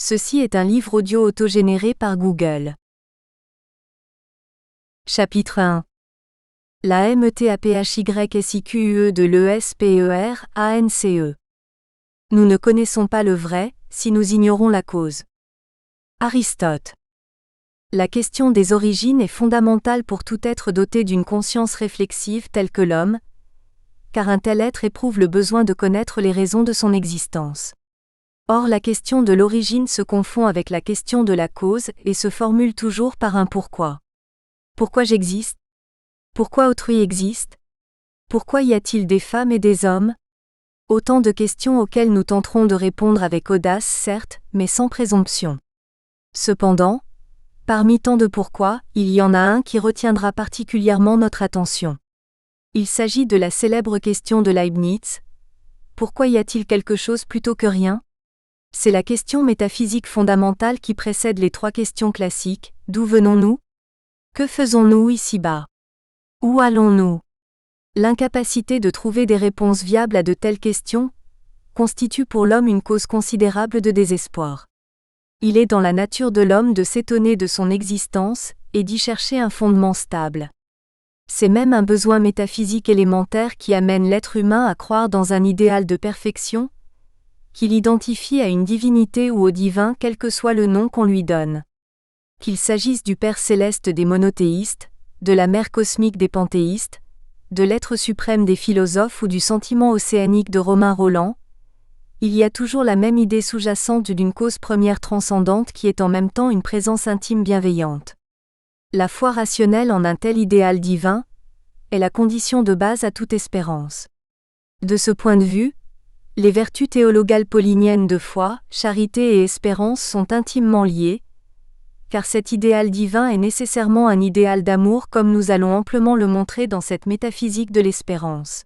Ceci est un livre audio autogénéré par Google. Chapitre 1. La METAPHYSIQUE de l'ESPER-ANCE. Nous ne connaissons pas le vrai, si nous ignorons la cause. Aristote. La question des origines est fondamentale pour tout être doté d'une conscience réflexive telle que l'homme, car un tel être éprouve le besoin de connaître les raisons de son existence. Or la question de l'origine se confond avec la question de la cause et se formule toujours par un pourquoi. Pourquoi j'existe ? Pourquoi autrui existe ? Pourquoi y a-t-il des femmes et des hommes ? Autant de questions auxquelles nous tenterons de répondre avec audace, certes, mais sans présomption. Cependant, parmi tant de pourquoi, il y en a un qui retiendra particulièrement notre attention. Il s'agit de la célèbre question de Leibniz. Pourquoi y a-t-il quelque chose plutôt que rien ? C'est la question métaphysique fondamentale qui précède les trois questions classiques. D'où venons-nous ? Que faisons-nous ici-bas ? Où allons-nous ? L'incapacité de trouver des réponses viables à de telles questions constitue pour l'homme une cause considérable de désespoir. Il est dans la nature de l'homme de s'étonner de son existence et d'y chercher un fondement stable. C'est même un besoin métaphysique élémentaire qui amène l'être humain à croire dans un idéal de perfection, qu'il identifie à une divinité ou au divin quel que soit le nom qu'on lui donne. Qu'il s'agisse du Père céleste des monothéistes, de la Mère cosmique des panthéistes, de l'être suprême des philosophes ou du sentiment océanique de Romain Rolland, il y a toujours la même idée sous-jacente d'une cause première transcendante qui est en même temps une présence intime bienveillante. La foi rationnelle en un tel idéal divin est la condition de base à toute espérance. De ce point de vue, les vertus théologales pauliniennes de foi, charité et espérance sont intimement liées, car cet idéal divin est nécessairement un idéal d'amour comme nous allons amplement le montrer dans cette métaphysique de l'espérance.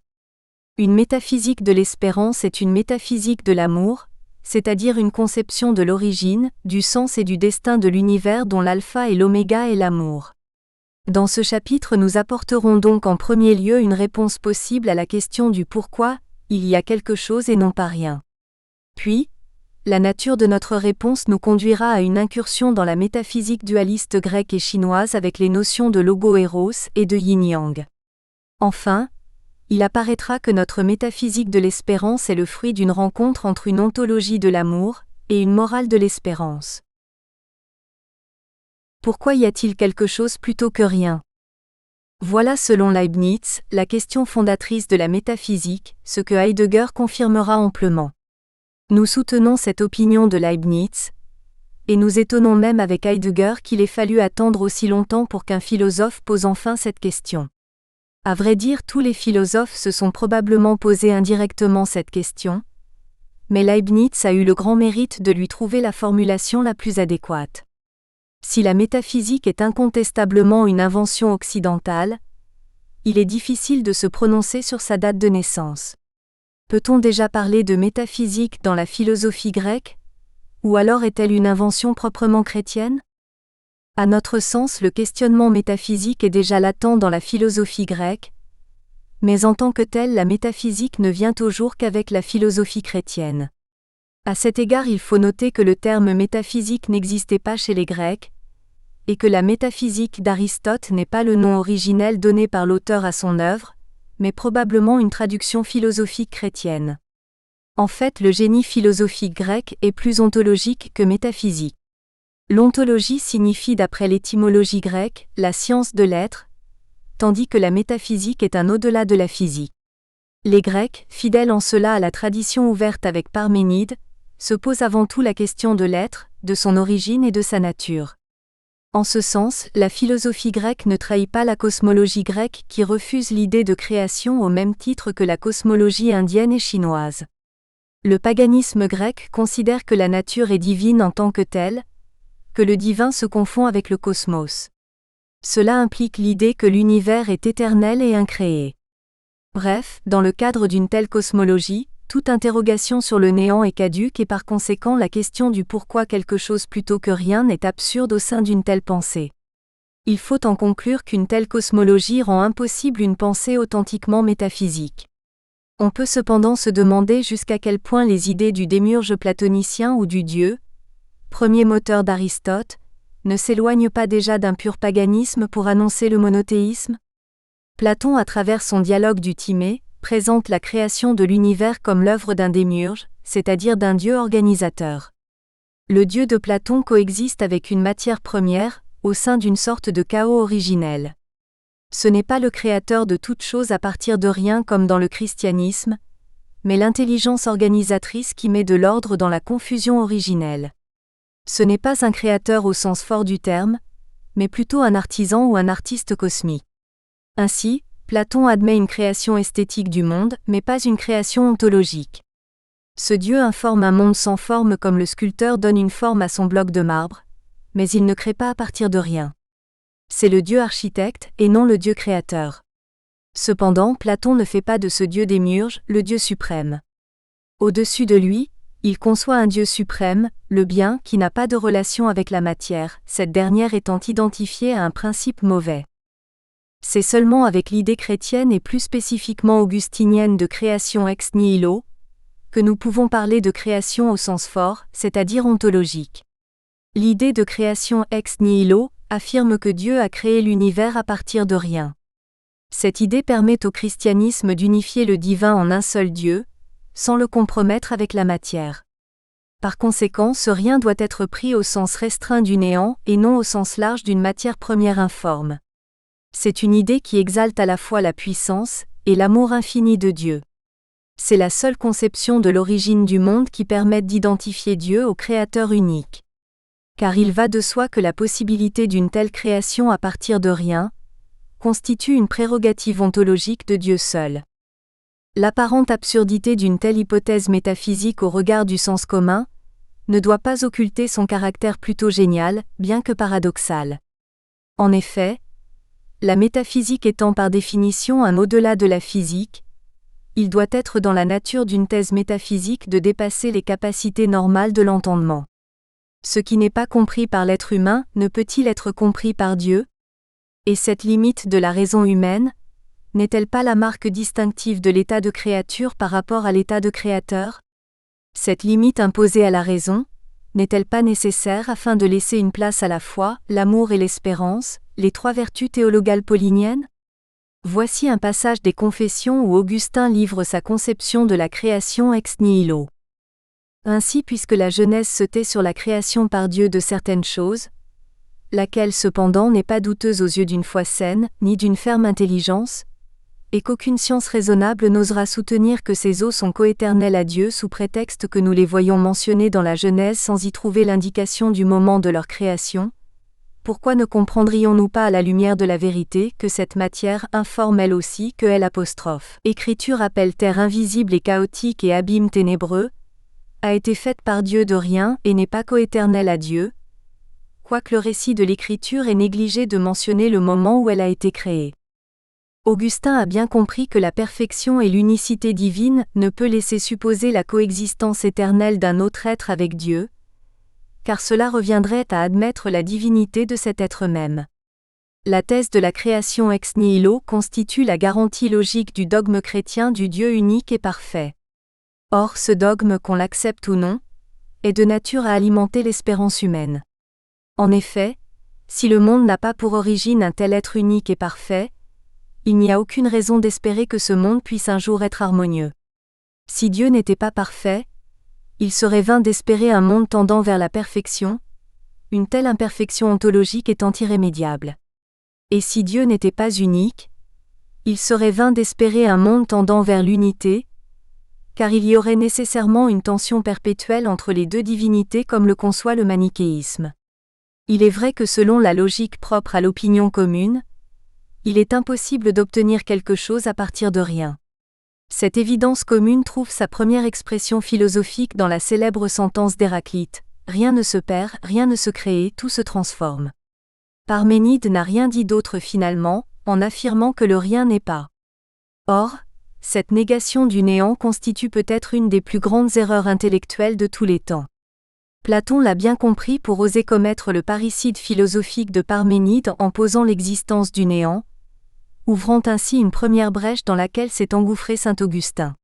Une métaphysique de l'espérance est une métaphysique de l'amour, c'est-à-dire une conception de l'origine, du sens et du destin de l'univers dont l'alpha et l'oméga est l'amour. Dans ce chapitre nous apporterons donc en premier lieu une réponse possible à la question du pourquoi il y a quelque chose et non pas rien. Puis, la nature de notre réponse nous conduira à une incursion dans la métaphysique dualiste grecque et chinoise avec les notions de logo-éros et de yin-yang. Enfin, il apparaîtra que notre métaphysique de l'espérance est le fruit d'une rencontre entre une ontologie de l'amour et une morale de l'espérance. Pourquoi y a-t-il quelque chose plutôt que rien ? Voilà selon Leibniz, la question fondatrice de la métaphysique, ce que Heidegger confirmera amplement. Nous soutenons cette opinion de Leibniz, et nous étonnons même avec Heidegger qu'il ait fallu attendre aussi longtemps pour qu'un philosophe pose enfin cette question. À vrai dire, tous les philosophes se sont probablement posé indirectement cette question, mais Leibniz a eu le grand mérite de lui trouver la formulation la plus adéquate. Si la métaphysique est incontestablement une invention occidentale, il est difficile de se prononcer sur sa date de naissance. Peut-on déjà parler de métaphysique dans la philosophie grecque ? Ou alors est-elle une invention proprement chrétienne ? À notre sens, le questionnement métaphysique est déjà latent dans la philosophie grecque, mais en tant que telle, la métaphysique ne vient au jour qu'avec la philosophie chrétienne. À cet égard, il faut noter que le terme métaphysique n'existait pas chez les Grecs, et que la métaphysique d'Aristote n'est pas le nom originel donné par l'auteur à son œuvre, mais probablement une traduction philosophique chrétienne. En fait, le génie philosophique grec est plus ontologique que métaphysique. L'ontologie signifie d'après l'étymologie grecque, la science de l'être, tandis que la métaphysique est un au-delà de la physique. Les Grecs, fidèles en cela à la tradition ouverte avec Parménide, se posent avant tout la question de l'être, de son origine et de sa nature. En ce sens, la philosophie grecque ne trahit pas la cosmologie grecque qui refuse l'idée de création au même titre que la cosmologie indienne et chinoise. Le paganisme grec considère que la nature est divine en tant que telle, que le divin se confond avec le cosmos. Cela implique l'idée que l'univers est éternel et incréé. Bref, dans le cadre d'une telle cosmologie, toute interrogation sur le néant est caduque et par conséquent la question du pourquoi quelque chose plutôt que rien est absurde au sein d'une telle pensée. Il faut en conclure qu'une telle cosmologie rend impossible une pensée authentiquement métaphysique. On peut cependant se demander jusqu'à quel point les idées du démiurge platonicien ou du Dieu, premier moteur d'Aristote, ne s'éloigne pas déjà d'un pur paganisme pour annoncer le monothéisme? Platon, à travers son dialogue du Timée, présente la création de l'univers comme l'œuvre d'un démiurge, c'est-à-dire d'un dieu organisateur. Le dieu de Platon coexiste avec une matière première, au sein d'une sorte de chaos originel. Ce n'est pas le créateur de toute chose à partir de rien comme dans le christianisme, mais l'intelligence organisatrice qui met de l'ordre dans la confusion originelle. Ce n'est pas un créateur au sens fort du terme, mais plutôt un artisan ou un artiste cosmique. Ainsi, Platon admet une création esthétique du monde, mais pas une création ontologique. Ce Dieu informe un monde sans forme comme le sculpteur donne une forme à son bloc de marbre, mais il ne crée pas à partir de rien. C'est le Dieu architecte et non le Dieu créateur. Cependant, Platon ne fait pas de ce Dieu démiurge le Dieu suprême. Au-dessus de lui, il conçoit un Dieu suprême, le bien, qui n'a pas de relation avec la matière, cette dernière étant identifiée à un principe mauvais. C'est seulement avec l'idée chrétienne et plus spécifiquement augustinienne de création ex nihilo, que nous pouvons parler de création au sens fort, c'est-à-dire ontologique. L'idée de création ex nihilo affirme que Dieu a créé l'univers à partir de rien. Cette idée permet au christianisme d'unifier le divin en un seul Dieu, sans le compromettre avec la matière. Par conséquent, ce rien doit être pris au sens restreint du néant et non au sens large d'une matière première informe. C'est une idée qui exalte à la fois la puissance et l'amour infini de Dieu. C'est la seule conception de l'origine du monde qui permette d'identifier Dieu au Créateur unique. Car il va de soi que la possibilité d'une telle création à partir de rien constitue une prérogative ontologique de Dieu seul. L'apparente absurdité d'une telle hypothèse métaphysique au regard du sens commun ne doit pas occulter son caractère plutôt génial, bien que paradoxal. En effet, la métaphysique étant par définition un au-delà de la physique, il doit être dans la nature d'une thèse métaphysique de dépasser les capacités normales de l'entendement. Ce qui n'est pas compris par l'être humain ne peut-il être compris par Dieu? Et cette limite de la raison humaine, n'est-elle pas la marque distinctive de l'état de créature par rapport à l'état de créateur? Cette limite imposée à la raison, n'est-elle pas nécessaire afin de laisser une place à la foi, l'amour et l'espérance, les trois vertus théologales pauliniennes? Voici un passage des Confessions où Augustin livre sa conception de la création ex nihilo. Ainsi, puisque la Genèse se tait sur la création par Dieu de certaines choses, laquelle cependant n'est pas douteuse aux yeux d'une foi saine, ni d'une ferme intelligence, et qu'aucune science raisonnable n'osera soutenir que ces eaux sont coéternelles à Dieu sous prétexte que nous les voyons mentionnées dans la Genèse sans y trouver l'indication du moment de leur création, pourquoi ne comprendrions-nous pas à la lumière de la vérité que cette matière informe elle aussi que Écriture appelle terre invisible et chaotique et abîme ténébreux, a été faite par Dieu de rien et n'est pas coéternelle à Dieu, quoique le récit de l'Écriture ait négligé de mentionner le moment où elle a été créée. Augustin a bien compris que la perfection et l'unicité divine ne peut laisser supposer la coexistence éternelle d'un autre être avec Dieu, car cela reviendrait à admettre la divinité de cet être même. La thèse de la création ex nihilo constitue la garantie logique du dogme chrétien du Dieu unique et parfait. Or, ce dogme, qu'on l'accepte ou non, est de nature à alimenter l'espérance humaine. En effet, si le monde n'a pas pour origine un tel être unique et parfait, il n'y a aucune raison d'espérer que ce monde puisse un jour être harmonieux. Si Dieu n'était pas parfait, il serait vain d'espérer un monde tendant vers la perfection, une telle imperfection ontologique étant irrémédiable. Et si Dieu n'était pas unique, il serait vain d'espérer un monde tendant vers l'unité, car il y aurait nécessairement une tension perpétuelle entre les deux divinités comme le conçoit le manichéisme. Il est vrai que selon la logique propre à l'opinion commune, il est impossible d'obtenir quelque chose à partir de rien. Cette évidence commune trouve sa première expression philosophique dans la célèbre sentence d'Héraclite: « Rien ne se perd, rien ne se crée, tout se transforme ». Parménide n'a rien dit d'autre finalement, en affirmant que le rien n'est pas. Or, cette négation du néant constitue peut-être une des plus grandes erreurs intellectuelles de tous les temps. Platon l'a bien compris pour oser commettre le parricide philosophique de Parménide en posant l'existence du néant, ouvrant ainsi une première brèche dans laquelle s'est engouffré saint Augustin.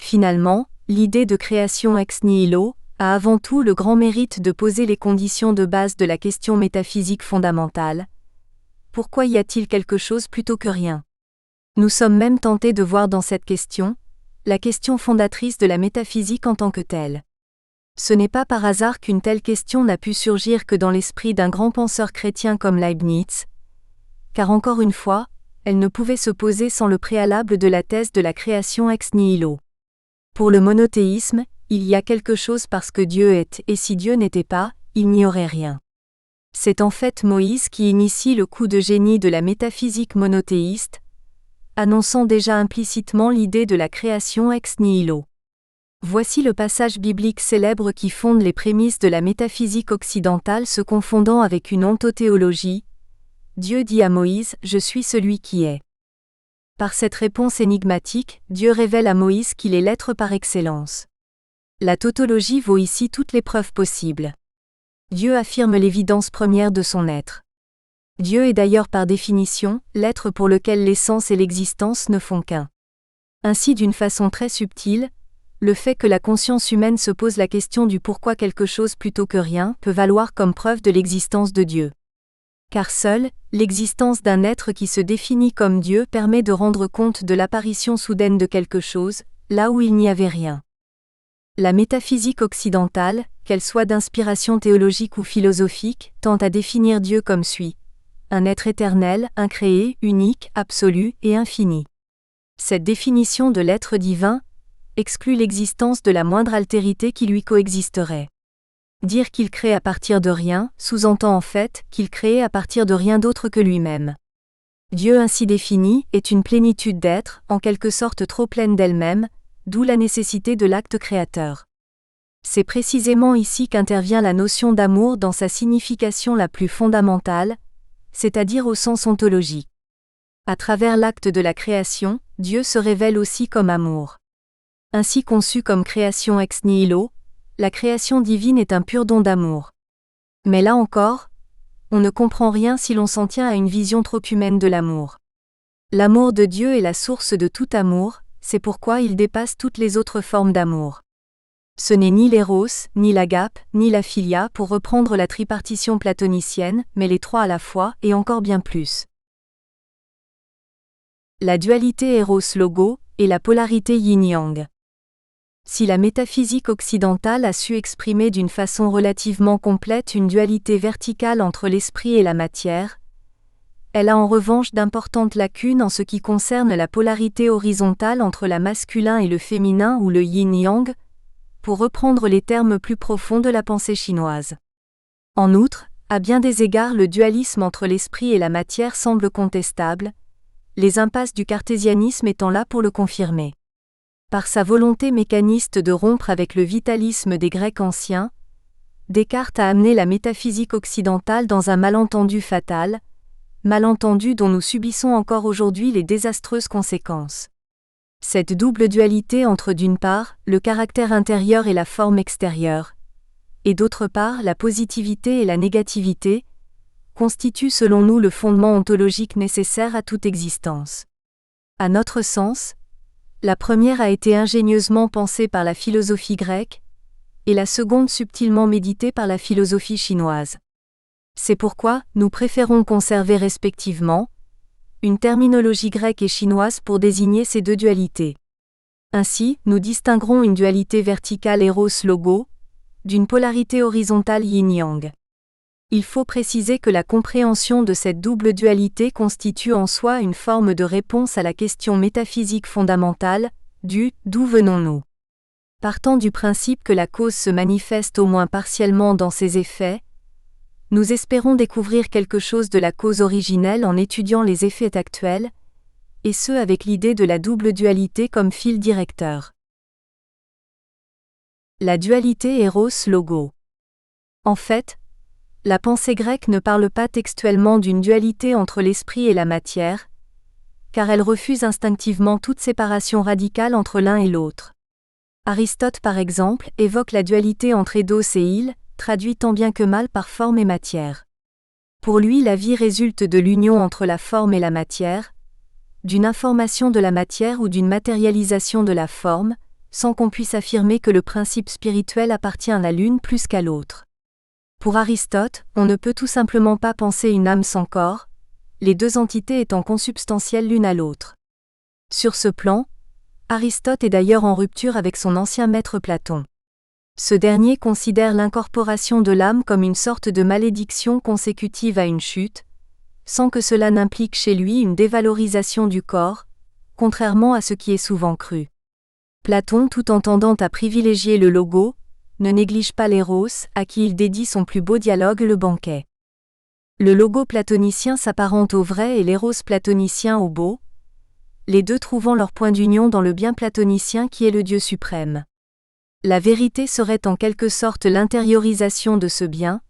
Finalement, l'idée de création ex nihilo a avant tout le grand mérite de poser les conditions de base de la question métaphysique fondamentale. Pourquoi y a-t-il quelque chose plutôt que rien ? Nous sommes même tentés de voir dans cette question, la question fondatrice de la métaphysique en tant que telle. Ce n'est pas par hasard qu'une telle question n'a pu surgir que dans l'esprit d'un grand penseur chrétien comme Leibniz, car encore une fois, elle ne pouvait se poser sans le préalable de la thèse de la création ex nihilo. Pour le monothéisme, il y a quelque chose parce que Dieu est, et si Dieu n'était pas, il n'y aurait rien. C'est en fait Moïse qui initie le coup de génie de la métaphysique monothéiste, annonçant déjà implicitement l'idée de la création ex nihilo. Voici le passage biblique célèbre qui fonde les prémices de la métaphysique occidentale se confondant avec une ontothéologie. Dieu dit à Moïse, « Je suis celui qui est ». Par cette réponse énigmatique, Dieu révèle à Moïse qu'il est l'être par excellence. La tautologie vaut ici toutes les preuves possibles. Dieu affirme l'évidence première de son être. Dieu est d'ailleurs par définition, l'être pour lequel l'essence et l'existence ne font qu'un. Ainsi d'une façon très subtile, le fait que la conscience humaine se pose la question du pourquoi quelque chose plutôt que rien peut valoir comme preuve de l'existence de Dieu. Car seule, l'existence d'un être qui se définit comme Dieu permet de rendre compte de l'apparition soudaine de quelque chose, là où il n'y avait rien. La métaphysique occidentale, qu'elle soit d'inspiration théologique ou philosophique, tend à définir Dieu comme suit. Un être éternel, incréé, unique, absolu et infini. Cette définition de l'être divin exclut l'existence de la moindre altérité qui lui coexisterait. Dire qu'il crée à partir de rien, sous-entend en fait qu'il crée à partir de rien d'autre que lui-même. Dieu ainsi défini est une plénitude d'être, en quelque sorte trop pleine d'elle-même, d'où la nécessité de l'acte créateur. C'est précisément ici qu'intervient la notion d'amour dans sa signification la plus fondamentale, c'est-à-dire au sens ontologique. À travers l'acte de la création, Dieu se révèle aussi comme amour. Ainsi conçue comme création ex nihilo, la création divine est un pur don d'amour. Mais là encore, on ne comprend rien si l'on s'en tient à une vision trop humaine de l'amour. L'amour de Dieu est la source de tout amour, c'est pourquoi il dépasse toutes les autres formes d'amour. Ce n'est ni l'éros, ni l'agape, ni la philia pour reprendre la tripartition platonicienne, mais les trois à la fois et encore bien plus. La dualité éros-logo et la polarité yin-yang. Si la métaphysique occidentale a su exprimer d'une façon relativement complète une dualité verticale entre l'esprit et la matière, elle a en revanche d'importantes lacunes en ce qui concerne la polarité horizontale entre le masculin et le féminin ou le yin-yang, pour reprendre les termes plus profonds de la pensée chinoise. En outre, à bien des égards le dualisme entre l'esprit et la matière semble contestable, les impasses du cartésianisme étant là pour le confirmer. Par sa volonté mécaniste de rompre avec le vitalisme des Grecs anciens, Descartes a amené la métaphysique occidentale dans un malentendu fatal, malentendu dont nous subissons encore aujourd'hui les désastreuses conséquences. Cette double dualité entre d'une part, le caractère intérieur et la forme extérieure, et d'autre part la positivité et la négativité, constitue selon nous le fondement ontologique nécessaire à toute existence. À notre sens, la première a été ingénieusement pensée par la philosophie grecque, et la seconde subtilement méditée par la philosophie chinoise. C'est pourquoi nous préférons conserver respectivement une terminologie grecque et chinoise pour désigner ces deux dualités. Ainsi, nous distinguerons une dualité verticale éros-logo d'une polarité horizontale yin-yang. Il faut préciser que la compréhension de cette double dualité constitue en soi une forme de réponse à la question métaphysique fondamentale, du « d'où venons-nous ?». Partant du principe que la cause se manifeste au moins partiellement dans ses effets, nous espérons découvrir quelque chose de la cause originelle en étudiant les effets actuels, et ce avec l'idée de la double dualité comme fil directeur. La dualité éros-logo. En fait, la pensée grecque ne parle pas textuellement d'une dualité entre l'esprit et la matière, car elle refuse instinctivement toute séparation radicale entre l'un et l'autre. Aristote par exemple évoque la dualité entre eidos et il, traduit tant bien que mal par forme et matière. Pour lui, la vie résulte de l'union entre la forme et la matière, d'une information de la matière ou d'une matérialisation de la forme, sans qu'on puisse affirmer que le principe spirituel appartient à l'une plus qu'à l'autre. Pour Aristote, on ne peut tout simplement pas penser une âme sans corps, les deux entités étant consubstantielles l'une à l'autre. Sur ce plan, Aristote est d'ailleurs en rupture avec son ancien maître Platon. Ce dernier considère l'incorporation de l'âme comme une sorte de malédiction consécutive à une chute, sans que cela n'implique chez lui une dévalorisation du corps, contrairement à ce qui est souvent cru. Platon, tout en tendant à privilégier le logo, ne néglige pas l'éros, à qui il dédie son plus beau dialogue, le banquet. Le logo platonicien s'apparente au vrai et l'éros platonicien au beau, les deux trouvant leur point d'union dans le bien platonicien qui est le Dieu suprême. La vérité serait en quelque sorte l'intériorisation de ce bien,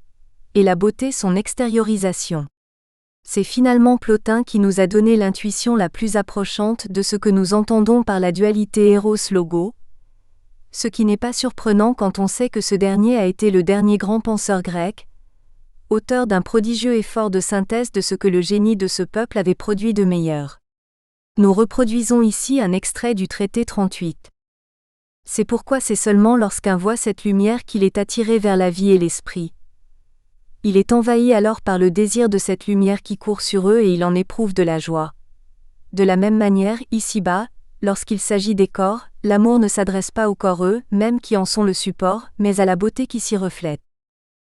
et la beauté son extériorisation. C'est finalement Plotin qui nous a donné l'intuition la plus approchante de ce que nous entendons par la dualité Eros-Logo, ce qui n'est pas surprenant quand on sait que ce dernier a été le dernier grand penseur grec, auteur d'un prodigieux effort de synthèse de ce que le génie de ce peuple avait produit de meilleur. Nous reproduisons ici un extrait du traité 38. C'est pourquoi c'est seulement lorsqu'un voit cette lumière qu'il est attiré vers la vie et l'esprit. Il est envahi alors par le désir de cette lumière qui court sur eux et il en éprouve de la joie. De la même manière, ici-bas, lorsqu'il s'agit des corps, l'amour ne s'adresse pas aux corps eux-mêmes qui en sont le support, mais à la beauté qui s'y reflète.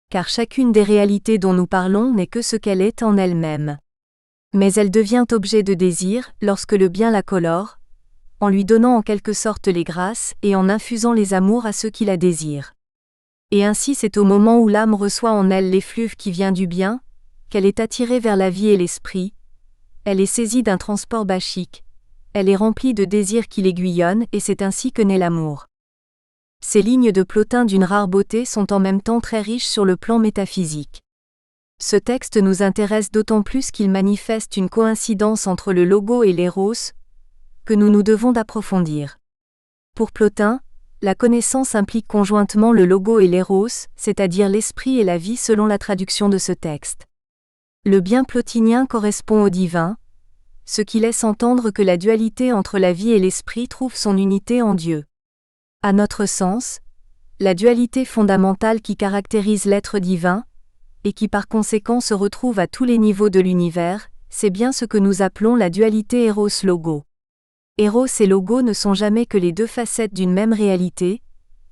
Car chacune des réalités dont nous parlons n'est que ce qu'elle est en elle-même. Mais elle devient objet de désir lorsque le bien la colore, en lui donnant en quelque sorte les grâces et en infusant les amours à ceux qui la désirent. Et ainsi c'est au moment où l'âme reçoit en elle l'effluve qui vient du bien, qu'elle est attirée vers la vie et l'esprit, elle est saisie d'un transport bachique, elle est remplie de désirs qui l'aiguillonnent et c'est ainsi que naît l'amour. Ces lignes de Plotin d'une rare beauté sont en même temps très riches sur le plan métaphysique. Ce texte nous intéresse d'autant plus qu'il manifeste une coïncidence entre le logo et l'éros, que nous nous devons d'approfondir. Pour Plotin, la connaissance implique conjointement le logo et l'éros, c'est-à-dire l'esprit et la vie selon la traduction de ce texte. Le bien plotinien correspond au divin, ce qui laisse entendre que la dualité entre la vie et l'esprit trouve son unité en Dieu. À notre sens, la dualité fondamentale qui caractérise l'être divin, et qui par conséquent se retrouve à tous les niveaux de l'univers, c'est bien ce que nous appelons la dualité Eros-Logo. Eros et Logo ne sont jamais que les deux facettes d'une même réalité,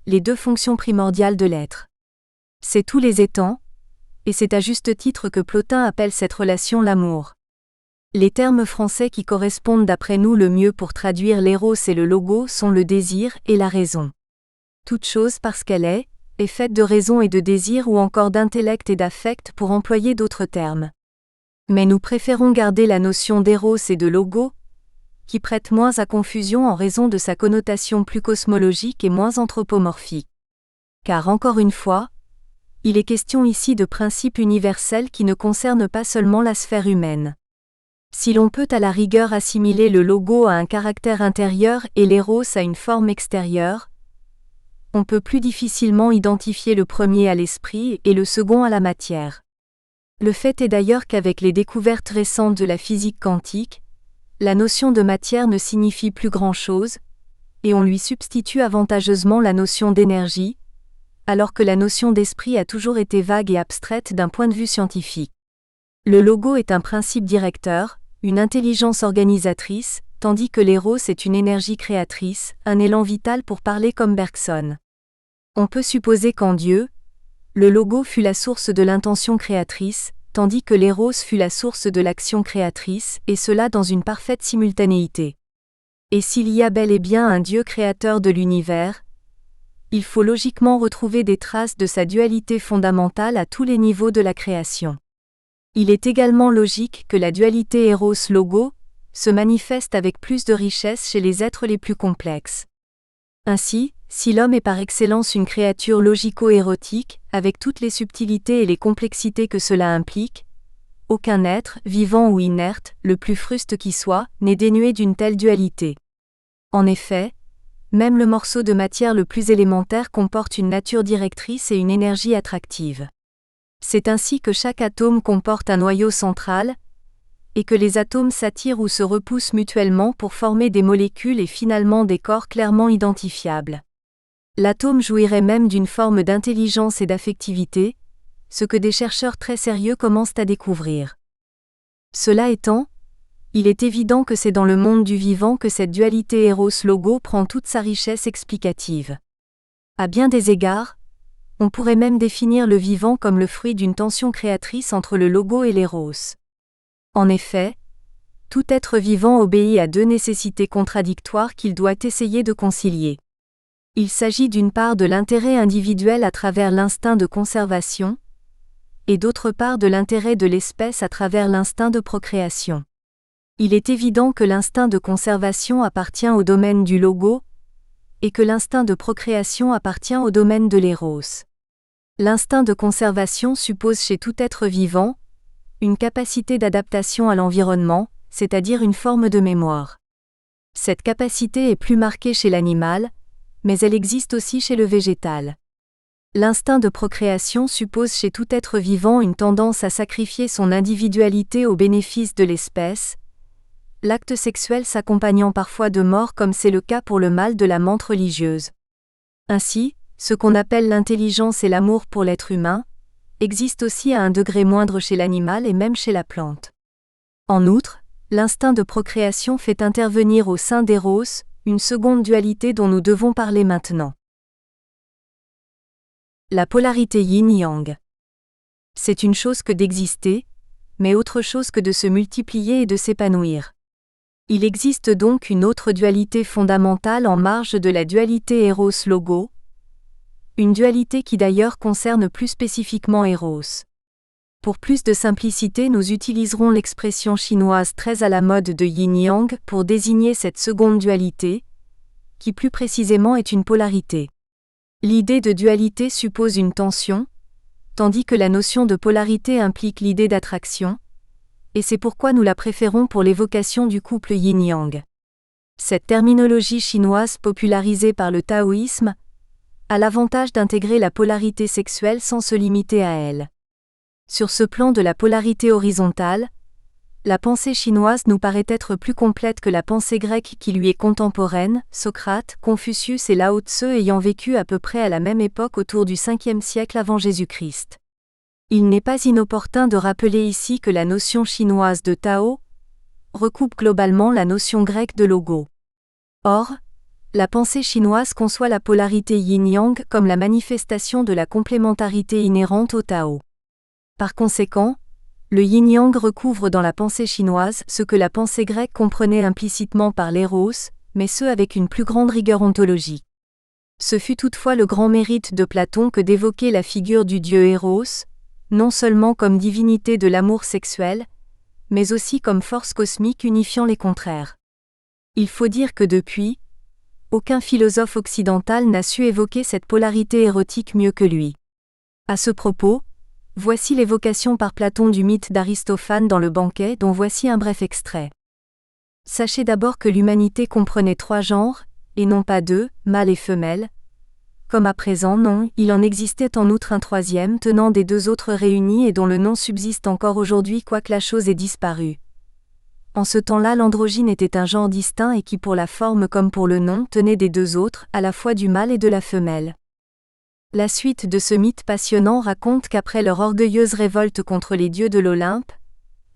les deux fonctions primordiales de l'être. C'est tous les étangs, et c'est à juste titre que Plotin appelle cette relation l'amour. Les termes français qui correspondent d'après nous le mieux pour traduire l'éros et le logo sont le désir et la raison. Toute chose parce qu'elle est faite de raison et de désir ou encore d'intellect et d'affect pour employer d'autres termes. Mais nous préférons garder la notion d'éros et de logo, qui prête moins à confusion en raison de sa connotation plus cosmologique et moins anthropomorphique. Car encore une fois, il est question ici de principes universels qui ne concernent pas seulement la sphère humaine. Si l'on peut à la rigueur assimiler le logo à un caractère intérieur et l'éros à une forme extérieure, on peut plus difficilement identifier le premier à l'esprit et le second à la matière. Le fait est d'ailleurs qu'avec les découvertes récentes de la physique quantique, la notion de matière ne signifie plus grand-chose, et on lui substitue avantageusement la notion d'énergie, alors que la notion d'esprit a toujours été vague et abstraite d'un point de vue scientifique. Le logo est un principe directeur, une intelligence organisatrice, tandis que l'éros est une énergie créatrice, un élan vital pour parler comme Bergson. On peut supposer qu'en Dieu, le logo fut la source de l'intention créatrice, tandis que l'éros fut la source de l'action créatrice, et cela dans une parfaite simultanéité. Et s'il y a bel et bien un Dieu créateur de l'univers, il faut logiquement retrouver des traces de sa dualité fondamentale à tous les niveaux de la création. Il est également logique que la dualité Eros-Logo se manifeste avec plus de richesse chez les êtres les plus complexes. Ainsi, si l'homme est par excellence une créature logico-érotique, avec toutes les subtilités et les complexités que cela implique, aucun être, vivant ou inerte, le plus fruste qui soit, n'est dénué d'une telle dualité. En effet, même le morceau de matière le plus élémentaire comporte une nature directrice et une énergie attractive. C'est ainsi que chaque atome comporte un noyau central, et que les atomes s'attirent ou se repoussent mutuellement pour former des molécules et finalement des corps clairement identifiables. L'atome jouirait même d'une forme d'intelligence et d'affectivité, ce que des chercheurs très sérieux commencent à découvrir. Cela étant, il est évident que c'est dans le monde du vivant que cette dualité Eros-Logo prend toute sa richesse explicative. À bien des égards, on pourrait même définir le vivant comme le fruit d'une tension créatrice entre le logo et l'Eros. En effet, tout être vivant obéit à deux nécessités contradictoires qu'il doit essayer de concilier. Il s'agit d'une part de l'intérêt individuel à travers l'instinct de conservation, et d'autre part de l'intérêt de l'espèce à travers l'instinct de procréation. Il est évident que l'instinct de conservation appartient au domaine du logo, et que l'instinct de procréation appartient au domaine de l'Eros. L'instinct de conservation suppose chez tout être vivant une capacité d'adaptation à l'environnement, c'est-à-dire une forme de mémoire. Cette capacité est plus marquée chez l'animal, mais elle existe aussi chez le végétal. L'instinct de procréation suppose chez tout être vivant une tendance à sacrifier son individualité au bénéfice de l'espèce, l'acte sexuel s'accompagnant parfois de mort comme c'est le cas pour le mâle de la menthe religieuse. Ainsi, ce qu'on appelle l'intelligence et l'amour pour l'être humain, existe aussi à un degré moindre chez l'animal et même chez la plante. En outre, l'instinct de procréation fait intervenir au sein d'Eros une seconde dualité dont nous devons parler maintenant. La polarité yin-yang. C'est une chose que d'exister, mais autre chose que de se multiplier et de s'épanouir. Il existe donc une autre dualité fondamentale en marge de la dualité Eros-Logo, une dualité qui d'ailleurs concerne plus spécifiquement Eros. Pour plus de simplicité, nous utiliserons l'expression chinoise très à la mode de yin-yang pour désigner cette seconde dualité, qui plus précisément est une polarité. L'idée de dualité suppose une tension, tandis que la notion de polarité implique l'idée d'attraction, et c'est pourquoi nous la préférons pour l'évocation du couple yin-yang. Cette terminologie chinoise popularisée par le taoïsme a l'avantage d'intégrer la polarité sexuelle sans se limiter à elle. Sur ce plan de la polarité horizontale, la pensée chinoise nous paraît être plus complète que la pensée grecque qui lui est contemporaine, Socrate, Confucius et Lao Tse ayant vécu à peu près à la même époque autour du 5e siècle avant Jésus-Christ. Il n'est pas inopportun de rappeler ici que la notion chinoise de Tao recoupe globalement la notion grecque de logo. Or, la pensée chinoise conçoit la polarité yin-yang comme la manifestation de la complémentarité inhérente au Tao. Par conséquent, le yin-yang recouvre dans la pensée chinoise ce que la pensée grecque comprenait implicitement par l'Eros, mais ce avec une plus grande rigueur ontologique. Ce fut toutefois le grand mérite de Platon que d'évoquer la figure du dieu Eros, non seulement comme divinité de l'amour sexuel, mais aussi comme force cosmique unifiant les contraires. Il faut dire que depuis, aucun philosophe occidental n'a su évoquer cette polarité érotique mieux que lui. À ce propos, voici l'évocation par Platon du mythe d'Aristophane dans le Banquet dont voici un bref extrait. Sachez d'abord que l'humanité comprenait 3 genres, et non pas 2, mâle et femelle. Comme à présent non, il en existait en outre un 3e tenant des 2 autres réunis et dont le nom subsiste encore aujourd'hui quoique la chose ait disparu. En ce temps-là l'androgyne était un genre distinct et qui pour la forme comme pour le nom tenait des 2 autres, à la fois du mâle et de la femelle. La suite de ce mythe passionnant raconte qu'après leur orgueilleuse révolte contre les dieux de l'Olympe,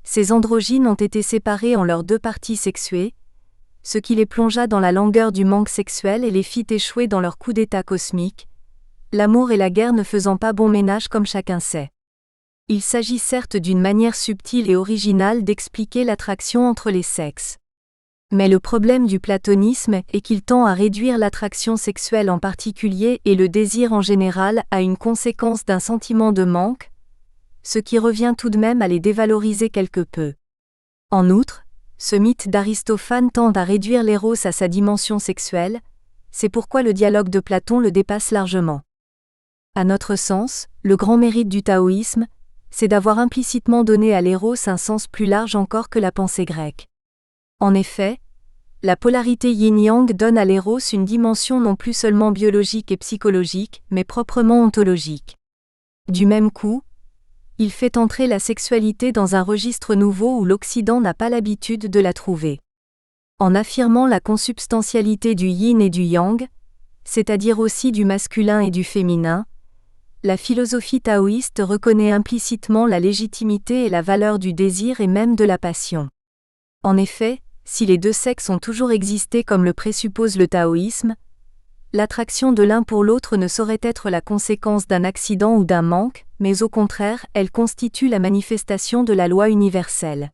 ces androgynes ont été séparés en leurs 2 parties sexuées, ce qui les plongea dans la langueur du manque sexuel et les fit échouer dans leur coup d'état cosmique, l'amour et la guerre ne faisant pas bon ménage comme chacun sait. Il s'agit certes d'une manière subtile et originale d'expliquer l'attraction entre les sexes. Mais le problème du platonisme est qu'il tend à réduire l'attraction sexuelle en particulier et le désir en général à une conséquence d'un sentiment de manque, ce qui revient tout de même à les dévaloriser quelque peu. En outre, ce mythe d'Aristophane tend à réduire l'Éros à sa dimension sexuelle, c'est pourquoi le dialogue de Platon le dépasse largement. À notre sens, le grand mérite du taoïsme, c'est d'avoir implicitement donné à l'Éros un sens plus large encore que la pensée grecque. En effet, la polarité yin-yang donne à l'Éros une dimension non plus seulement biologique et psychologique, mais proprement ontologique. Du même coup, Il fait entrer la sexualité dans un registre nouveau où l'Occident n'a pas l'habitude de la trouver. En affirmant la consubstantialité du yin et du yang, c'est-à-dire aussi du masculin et du féminin, la philosophie taoïste reconnaît implicitement la légitimité et la valeur du désir et même de la passion. En effet, si les deux sexes ont toujours existé comme le présuppose le taoïsme, l'attraction de l'un pour l'autre ne saurait être la conséquence d'un accident ou d'un manque, mais au contraire, elle constitue la manifestation de la loi universelle.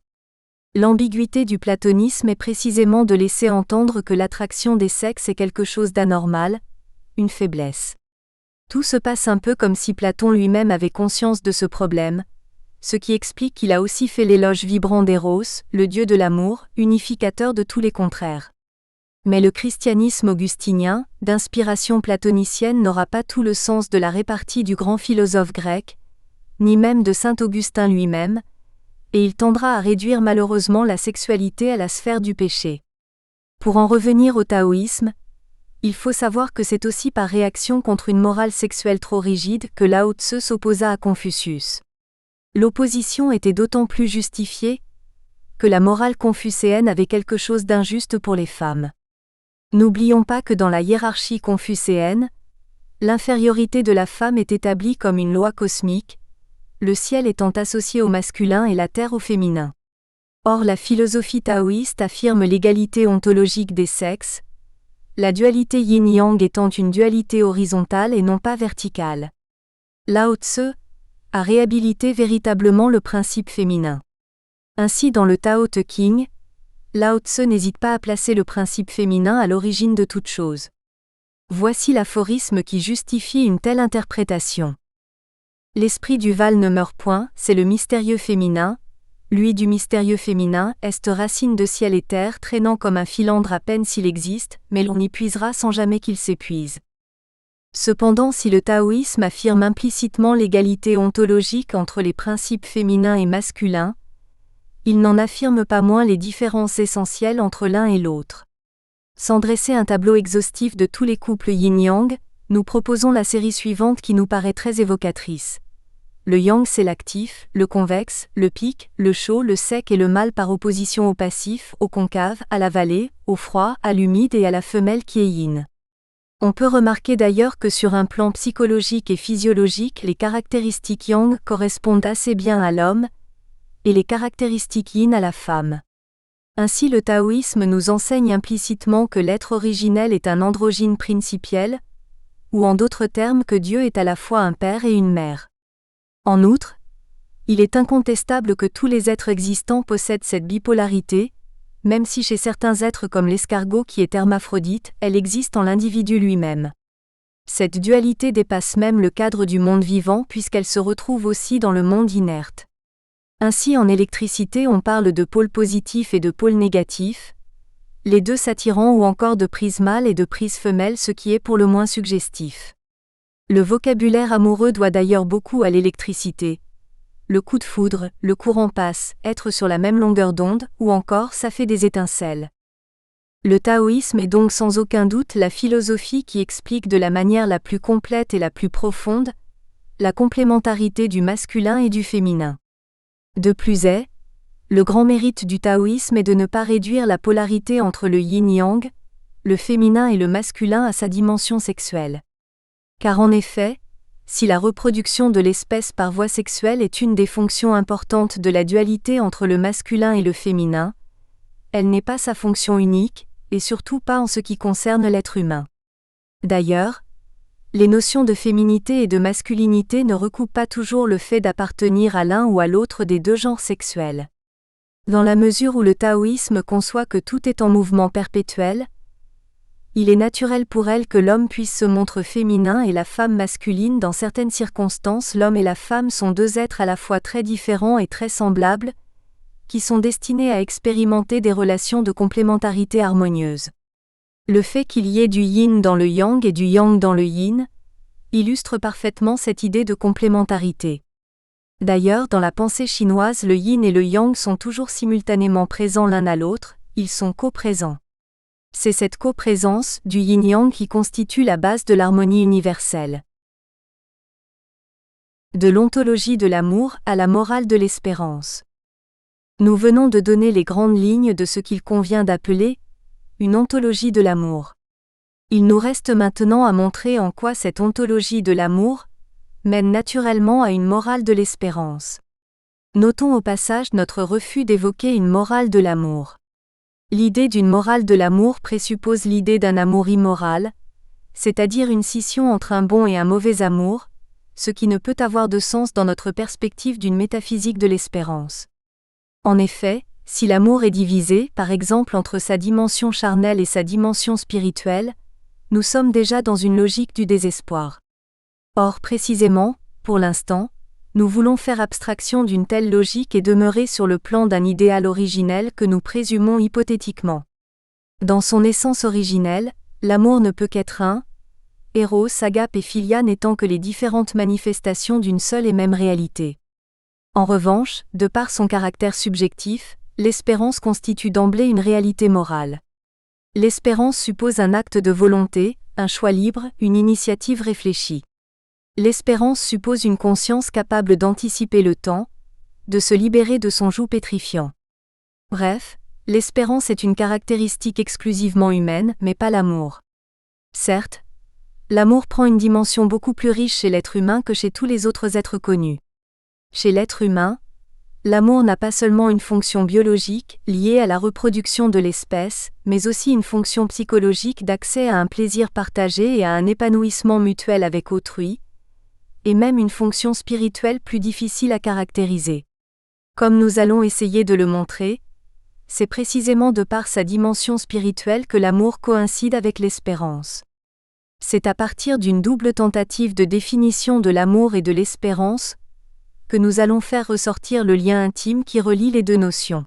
L'ambiguïté du platonisme est précisément de laisser entendre que l'attraction des sexes est quelque chose d'anormal, une faiblesse. Tout se passe un peu comme si Platon lui-même avait conscience de ce problème, ce qui explique qu'il a aussi fait l'éloge vibrant d'Eros, le dieu de l'amour, unificateur de tous les contraires. Mais le christianisme augustinien, d'inspiration platonicienne, n'aura pas tout le sens de la répartie du grand philosophe grec, ni même de saint Augustin lui-même, et il tendra à réduire malheureusement la sexualité à la sphère du péché. Pour en revenir au taoïsme, il faut savoir que c'est aussi par réaction contre une morale sexuelle trop rigide que Lao Tse s'opposa à Confucius. L'opposition était d'autant plus justifiée que la morale confucéenne avait quelque chose d'injuste pour les femmes. N'oublions pas que dans la hiérarchie confucéenne, l'infériorité de la femme est établie comme une loi cosmique, le ciel étant associé au masculin et la terre au féminin. Or la philosophie taoïste affirme l'égalité ontologique des sexes, la dualité yin-yang étant une dualité horizontale et non pas verticale. Lao Tse a réhabilité véritablement le principe féminin. Ainsi dans le Tao Te Ching, Lao Tse n'hésite pas à placer le principe féminin à l'origine de toute chose. Voici l'aphorisme qui justifie une telle interprétation. L'esprit du Val ne meurt point, c'est le mystérieux féminin, lui du mystérieux féminin, est racine de ciel et terre traînant comme un filandre à peine s'il existe, mais l'on y puisera sans jamais qu'il s'épuise. Cependant, si le taoïsme affirme implicitement l'égalité ontologique entre les principes féminins et masculins, il n'en affirme pas moins les différences essentielles entre l'un et l'autre. Sans dresser un tableau exhaustif de tous les couples yin-yang, nous proposons la série suivante qui nous paraît très évocatrice. Le yang c'est l'actif, le convexe, le pique, le chaud, le sec et le mâle par opposition au passif, au concave, à la vallée, au froid, à l'humide et à la femelle qui est yin. On peut remarquer d'ailleurs que sur un plan psychologique et physiologique, les caractéristiques yang correspondent assez bien à l'homme, et les caractéristiques yin à la femme. Ainsi le taoïsme nous enseigne implicitement que l'être originel est un androgyne principiel, ou en d'autres termes que Dieu est à la fois un père et une mère. En outre, il est incontestable que tous les êtres existants possèdent cette bipolarité, même si chez certains êtres comme l'escargot qui est hermaphrodite, elle existe en l'individu lui-même. Cette dualité dépasse même le cadre du monde vivant puisqu'elle se retrouve aussi dans le monde inerte. Ainsi en électricité on parle de pôle positif et de pôle négatif, les deux s'attirant ou encore de prise mâle et de prise femelle, ce qui est pour le moins suggestif. Le vocabulaire amoureux doit d'ailleurs beaucoup à l'électricité. Le coup de foudre, le courant passe, être sur la même longueur d'onde, ou encore ça fait des étincelles. Le taoïsme est donc sans aucun doute la philosophie qui explique de la manière la plus complète et la plus profonde la complémentarité du masculin et du féminin. De plus est, le grand mérite du taoïsme est de ne pas réduire la polarité entre le yin-yang, le féminin et le masculin à sa dimension sexuelle. Car en effet, si la reproduction de l'espèce par voie sexuelle est une des fonctions importantes de la dualité entre le masculin et le féminin, elle n'est pas sa fonction unique, et surtout pas en ce qui concerne l'être humain. D'ailleurs, les notions de féminité et de masculinité ne recoupent pas toujours le fait d'appartenir à l'un ou à l'autre des deux genres sexuels. Dans la mesure où le taoïsme conçoit que tout est en mouvement perpétuel, il est naturel pour elle que l'homme puisse se montrer féminin et la femme masculine. Dans certaines circonstances, l'homme et la femme sont deux êtres à la fois très différents et très semblables, qui sont destinés à expérimenter des relations de complémentarité harmonieuses. Le fait qu'il y ait du yin dans le yang et du yang dans le yin illustre parfaitement cette idée de complémentarité. D'ailleurs, dans la pensée chinoise, le yin et le yang sont toujours simultanément présents l'un à l'autre, ils sont coprésents. C'est cette coprésence du yin-yang qui constitue la base de l'harmonie universelle. De l'ontologie de l'amour à la morale de l'espérance. Nous venons de donner les grandes lignes de ce qu'il convient d'appeler une ontologie de l'amour. Il nous reste maintenant à montrer en quoi cette ontologie de l'amour mène naturellement à une morale de l'espérance. Notons au passage notre refus d'évoquer une morale de l'amour. L'idée d'une morale de l'amour présuppose l'idée d'un amour immoral, c'est-à-dire une scission entre un bon et un mauvais amour, ce qui ne peut avoir de sens dans notre perspective d'une métaphysique de l'espérance. En effet, si l'amour est divisé, par exemple entre sa dimension charnelle et sa dimension spirituelle, nous sommes déjà dans une logique du désespoir. Or précisément, pour l'instant, nous voulons faire abstraction d'une telle logique et demeurer sur le plan d'un idéal originel que nous présumons hypothétiquement. Dans son essence originelle, l'amour ne peut qu'être un, Eros, agape et philia n'étant que les différentes manifestations d'une seule et même réalité. En revanche, de par son caractère subjectif, l'espérance constitue d'emblée une réalité morale. L'espérance suppose un acte de volonté, un choix libre, une initiative réfléchie. L'espérance suppose une conscience capable d'anticiper le temps, de se libérer de son joug pétrifiant. Bref, l'espérance est une caractéristique exclusivement humaine, mais pas l'amour. Certes, l'amour prend une dimension beaucoup plus riche chez l'être humain que chez tous les autres êtres connus. Chez l'être humain, l'amour n'a pas seulement une fonction biologique, liée à la reproduction de l'espèce, mais aussi une fonction psychologique d'accès à un plaisir partagé et à un épanouissement mutuel avec autrui, et même une fonction spirituelle plus difficile à caractériser. Comme nous allons essayer de le montrer, c'est précisément de par sa dimension spirituelle que l'amour coïncide avec l'espérance. C'est à partir d'une double tentative de définition de l'amour et de l'espérance que nous allons faire ressortir le lien intime qui relie les deux notions.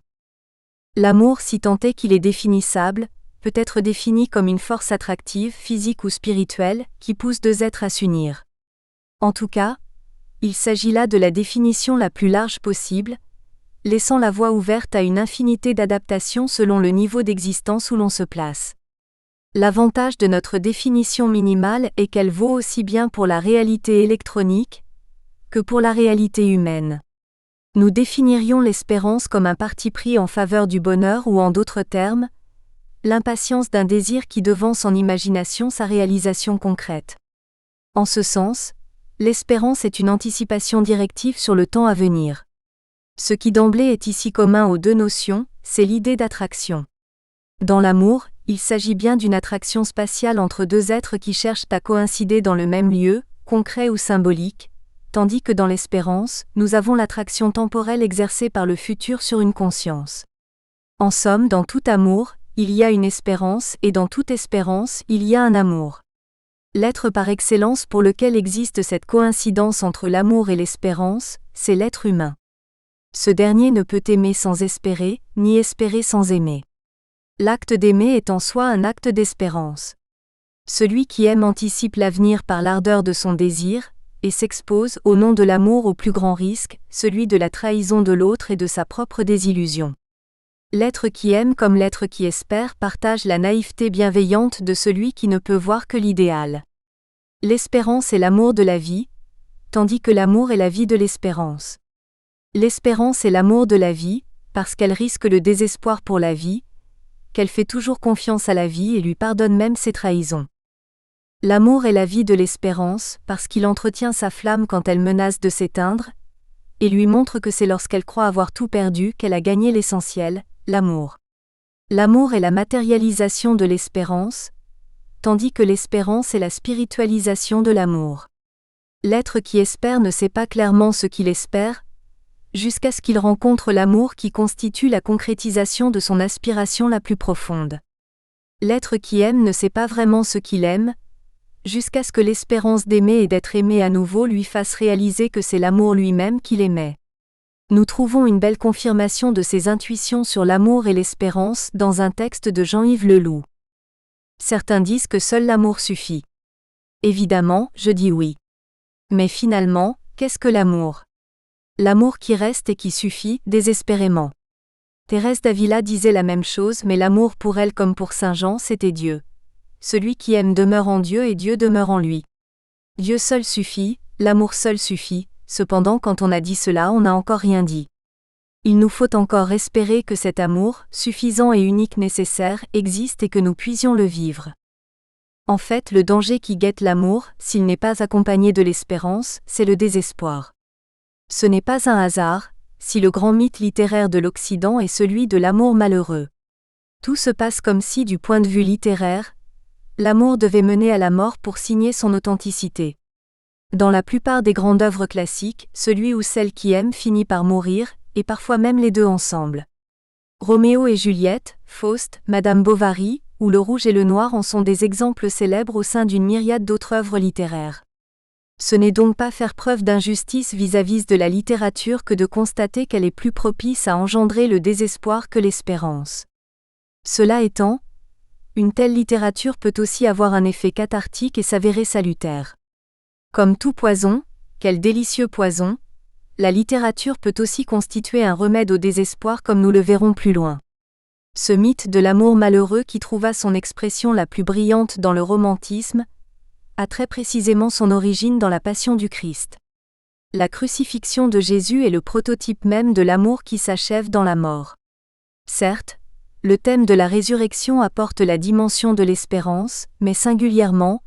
L'amour, si tant est qu'il est définissable, peut être défini comme une force attractive, physique ou spirituelle, qui pousse deux êtres à s'unir. En tout cas, il s'agit là de la définition la plus large possible, laissant la voie ouverte à une infinité d'adaptations selon le niveau d'existence où l'on se place. L'avantage de notre définition minimale est qu'elle vaut aussi bien pour la réalité électronique que pour la réalité humaine. Nous définirions l'espérance comme un parti pris en faveur du bonheur ou en d'autres termes, l'impatience d'un désir qui devance en imagination sa réalisation concrète. En ce sens, l'espérance est une anticipation directive sur le temps à venir. Ce qui d'emblée est ici commun aux deux notions, c'est l'idée d'attraction. Dans l'amour, il s'agit bien d'une attraction spatiale entre deux êtres qui cherchent à coïncider dans le même lieu, concret ou symbolique, tandis que dans l'espérance, nous avons l'attraction temporelle exercée par le futur sur une conscience. En somme, dans tout amour, il y a une espérance et dans toute espérance, il y a un amour. L'être par excellence pour lequel existe cette coïncidence entre l'amour et l'espérance, c'est l'être humain. Ce dernier ne peut aimer sans espérer, ni espérer sans aimer. L'acte d'aimer est en soi un acte d'espérance. Celui qui aime anticipe l'avenir par l'ardeur de son désir, et s'expose au nom de l'amour au plus grand risque, celui de la trahison de l'autre et de sa propre désillusion. L'être qui aime comme l'être qui espère partage la naïveté bienveillante de celui qui ne peut voir que l'idéal. L'espérance est l'amour de la vie, tandis que l'amour est la vie de l'espérance. L'espérance est l'amour de la vie, parce qu'elle risque le désespoir pour la vie, qu'elle fait toujours confiance à la vie et lui pardonne même ses trahisons. L'amour est la vie de l'espérance, parce qu'il entretient sa flamme quand elle menace de s'éteindre, et lui montre que c'est lorsqu'elle croit avoir tout perdu qu'elle a gagné l'essentiel, l'amour. L'amour est la matérialisation de l'espérance, tandis que l'espérance est la spiritualisation de l'amour. L'être qui espère ne sait pas clairement ce qu'il espère, jusqu'à ce qu'il rencontre l'amour qui constitue la concrétisation de son aspiration la plus profonde. L'être qui aime ne sait pas vraiment ce qu'il aime, jusqu'à ce que l'espérance d'aimer et d'être aimé à nouveau lui fasse réaliser que c'est l'amour lui-même qu'il aimait. Nous trouvons une belle confirmation de ces intuitions sur l'amour et l'espérance dans un texte de Jean-Yves Leloup. Certains disent que seul l'amour suffit. Évidemment, je dis oui. Mais finalement, qu'est-ce que l'amour ? L'amour qui reste et qui suffit, désespérément. Thérèse d'Avila disait la même chose, mais l'amour pour elle comme pour Saint Jean, c'était Dieu. Celui qui aime demeure en Dieu et Dieu demeure en lui. Dieu seul suffit, l'amour seul suffit, cependant quand on a dit cela on n'a encore rien dit. Il nous faut encore espérer que cet amour, suffisant et unique nécessaire, existe et que nous puissions le vivre. En fait, le danger qui guette l'amour, s'il n'est pas accompagné de l'espérance, c'est le désespoir. Ce n'est pas un hasard, si le grand mythe littéraire de l'Occident est celui de l'amour malheureux. Tout se passe comme si, du point de vue littéraire, l'amour devait mener à la mort pour signer son authenticité. Dans la plupart des grandes œuvres classiques, celui ou celle qui aime finit par mourir, et parfois même les deux ensemble. Roméo et Juliette, Faust, Madame Bovary, ou Le Rouge et le Noir en sont des exemples célèbres au sein d'une myriade d'autres œuvres littéraires. Ce n'est donc pas faire preuve d'injustice vis-à-vis de la littérature que de constater qu'elle est plus propice à engendrer le désespoir que l'espérance. Cela étant, une telle littérature peut aussi avoir un effet cathartique et s'avérer salutaire. Comme tout poison, quel délicieux poison, la littérature peut aussi constituer un remède au désespoir comme nous le verrons plus loin. Ce mythe de l'amour malheureux qui trouva son expression la plus brillante dans le romantisme, a très précisément son origine dans la Passion du Christ. La crucifixion de Jésus est le prototype même de l'amour qui s'achève dans la mort. Certes, le thème de la résurrection apporte la dimension de l'espérance, mais singulièrement,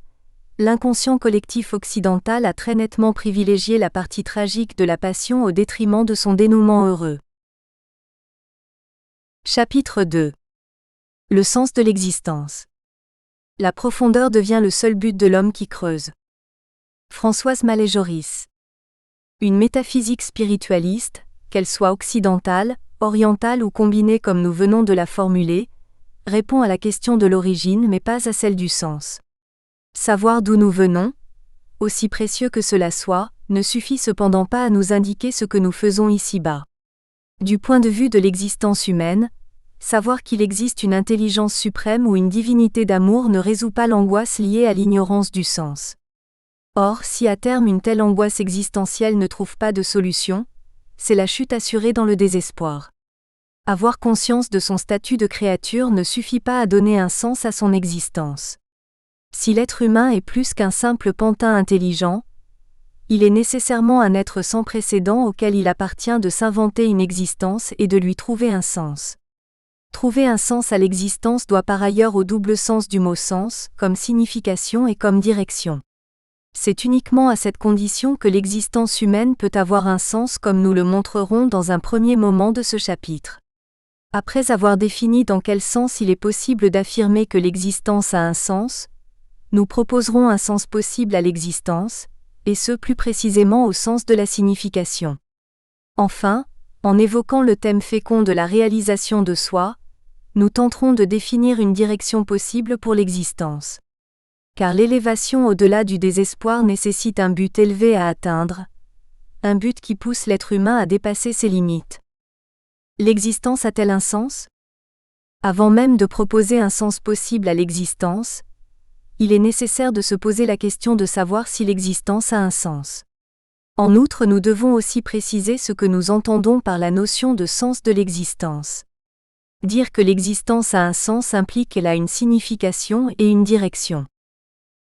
l'inconscient collectif occidental a très nettement privilégié la partie tragique de la Passion au détriment de son dénouement heureux. Chapitre 2. Le sens de l'existence. La profondeur devient le seul but de l'homme qui creuse. Françoise Mallet-Joris. Une métaphysique spiritualiste, qu'elle soit occidentale, orientale ou combinée comme nous venons de la formuler, répond à la question de l'origine mais pas à celle du sens. Savoir d'où nous venons, aussi précieux que cela soit, ne suffit cependant pas à nous indiquer ce que nous faisons ici-bas. Du point de vue de l'existence humaine, savoir qu'il existe une intelligence suprême ou une divinité d'amour ne résout pas l'angoisse liée à l'ignorance du sens. Or, si à terme une telle angoisse existentielle ne trouve pas de solution, c'est la chute assurée dans le désespoir. Avoir conscience de son statut de créature ne suffit pas à donner un sens à son existence. Si l'être humain est plus qu'un simple pantin intelligent, il est nécessairement un être sans précédent auquel il appartient de s'inventer une existence et de lui trouver un sens. Trouver un sens à l'existence doit par ailleurs au double sens du mot sens, comme signification et comme direction. C'est uniquement à cette condition que l'existence humaine peut avoir un sens comme nous le montrerons dans un premier moment de ce chapitre. Après avoir défini dans quel sens il est possible d'affirmer que l'existence a un sens, nous proposerons un sens possible à l'existence, et ce plus précisément au sens de la signification. Enfin, en évoquant le thème fécond de la réalisation de soi, nous tenterons de définir une direction possible pour l'existence. Car l'élévation au-delà du désespoir nécessite un but élevé à atteindre, un but qui pousse l'être humain à dépasser ses limites. L'existence a-t-elle un sens ? Avant même de proposer un sens possible à l'existence, il est nécessaire de se poser la question de savoir si l'existence a un sens. En outre, nous devons aussi préciser ce que nous entendons par la notion de sens de l'existence. Dire que l'existence a un sens implique qu'elle a une signification et une direction.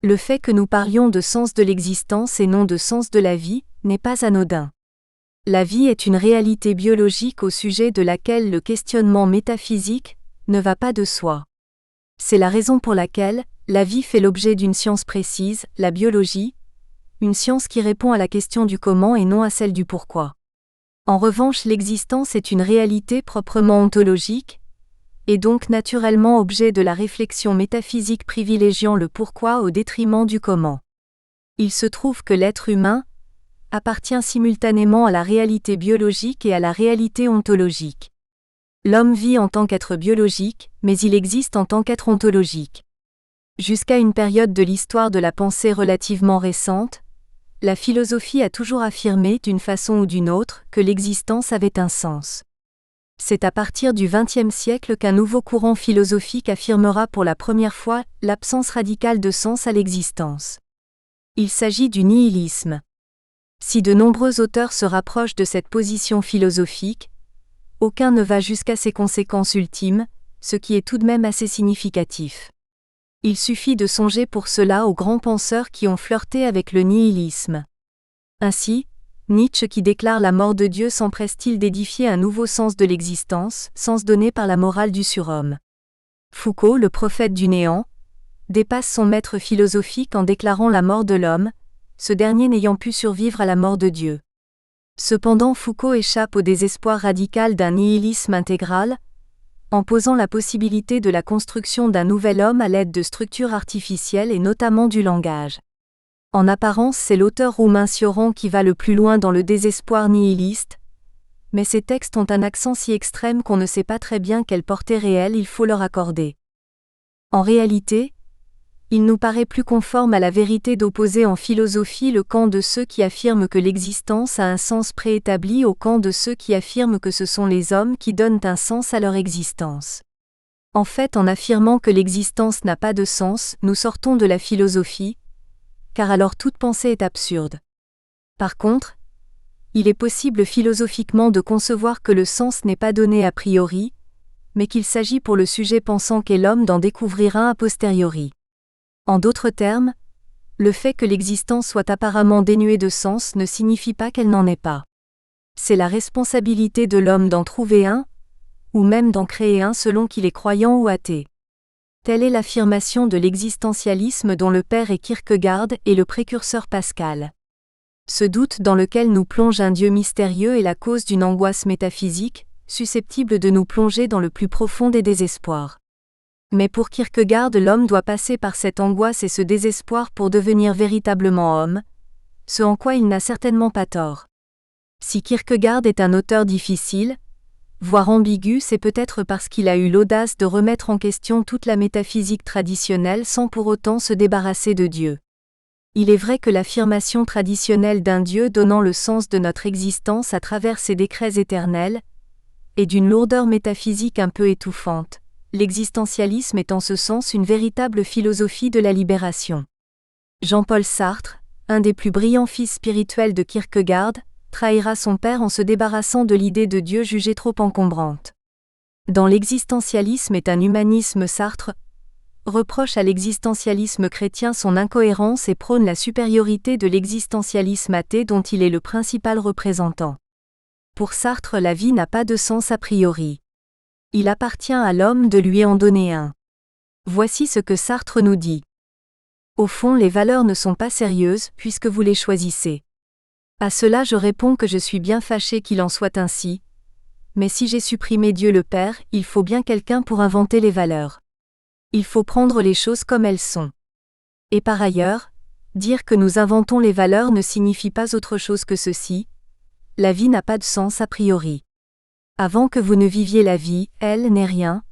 Le fait que nous parlions de sens de l'existence et non de sens de la vie, n'est pas anodin. La vie est une réalité biologique au sujet de laquelle le questionnement métaphysique ne va pas de soi. C'est la raison pour laquelle la vie fait l'objet d'une science précise, la biologie, une science qui répond à la question du comment et non à celle du pourquoi. En revanche, l'existence est une réalité proprement ontologique, et donc naturellement objet de la réflexion métaphysique privilégiant le pourquoi au détriment du comment. Il se trouve que l'être humain appartient simultanément à la réalité biologique et à la réalité ontologique. L'homme vit en tant qu'être biologique, mais il existe en tant qu'être ontologique. Jusqu'à une période de l'histoire de la pensée relativement récente, la philosophie a toujours affirmé d'une façon ou d'une autre que l'existence avait un sens. C'est à partir du XXe siècle qu'un nouveau courant philosophique affirmera pour la première fois l'absence radicale de sens à l'existence. Il s'agit du nihilisme. Si de nombreux auteurs se rapprochent de cette position philosophique, aucun ne va jusqu'à ses conséquences ultimes, ce qui est tout de même assez significatif. Il suffit de songer pour cela aux grands penseurs qui ont flirté avec le nihilisme. Ainsi, Nietzsche qui déclare la mort de Dieu s'empresse-t-il d'édifier un nouveau sens de l'existence, sens donné par la morale du surhomme. Foucault, le prophète du néant, dépasse son maître philosophique en déclarant la mort de l'homme, ce dernier n'ayant pu survivre à la mort de Dieu. Cependant Foucault échappe au désespoir radical d'un nihilisme intégral, en posant la possibilité de la construction d'un nouvel homme à l'aide de structures artificielles et notamment du langage. En apparence, c'est l'auteur roumain Cioran qui va le plus loin dans le désespoir nihiliste, mais ces textes ont un accent si extrême qu'on ne sait pas très bien quelle portée réelle il faut leur accorder. En réalité, il nous paraît plus conforme à la vérité d'opposer en philosophie le camp de ceux qui affirment que l'existence a un sens préétabli au camp de ceux qui affirment que ce sont les hommes qui donnent un sens à leur existence. En fait, en affirmant que l'existence n'a pas de sens, nous sortons de la philosophie, car alors toute pensée est absurde. Par contre, il est possible philosophiquement de concevoir que le sens n'est pas donné a priori, mais qu'il s'agit pour le sujet pensant qu'est l'homme d'en découvrir un a posteriori. En d'autres termes, le fait que l'existence soit apparemment dénuée de sens ne signifie pas qu'elle n'en ait pas. C'est la responsabilité de l'homme d'en trouver un, ou même d'en créer un selon qu'il est croyant ou athée. Telle est l'affirmation de l'existentialisme dont le père est Kierkegaard et le précurseur Pascal. Ce doute dans lequel nous plonge un Dieu mystérieux est la cause d'une angoisse métaphysique, susceptible de nous plonger dans le plus profond des désespoirs. Mais pour Kierkegaard, l'homme doit passer par cette angoisse et ce désespoir pour devenir véritablement homme, ce en quoi il n'a certainement pas tort. Si Kierkegaard est un auteur difficile, voire ambigu, c'est peut-être parce qu'il a eu l'audace de remettre en question toute la métaphysique traditionnelle sans pour autant se débarrasser de Dieu. Il est vrai que l'affirmation traditionnelle d'un Dieu donnant le sens de notre existence à travers ses décrets éternels est d'une lourdeur métaphysique un peu étouffante. L'existentialisme est en ce sens une véritable philosophie de la libération. Jean-Paul Sartre, un des plus brillants fils spirituels de Kierkegaard, trahira son père en se débarrassant de l'idée de Dieu jugée trop encombrante. Dans l'existentialisme est un humanisme, Sartre reproche à l'existentialisme chrétien son incohérence et prône la supériorité de l'existentialisme athée dont il est le principal représentant. Pour Sartre, la vie n'a pas de sens a priori. Il appartient à l'homme de lui en donner un. Voici ce que Sartre nous dit. Au fond, les valeurs ne sont pas sérieuses, puisque vous les choisissez. À cela je réponds que je suis bien fâché qu'il en soit ainsi, mais si j'ai supprimé Dieu le Père, il faut bien quelqu'un pour inventer les valeurs. Il faut prendre les choses comme elles sont. Et par ailleurs, dire que nous inventons les valeurs ne signifie pas autre chose que ceci: la vie n'a pas de sens a priori. Avant que vous ne viviez la vie, elle n'est rien,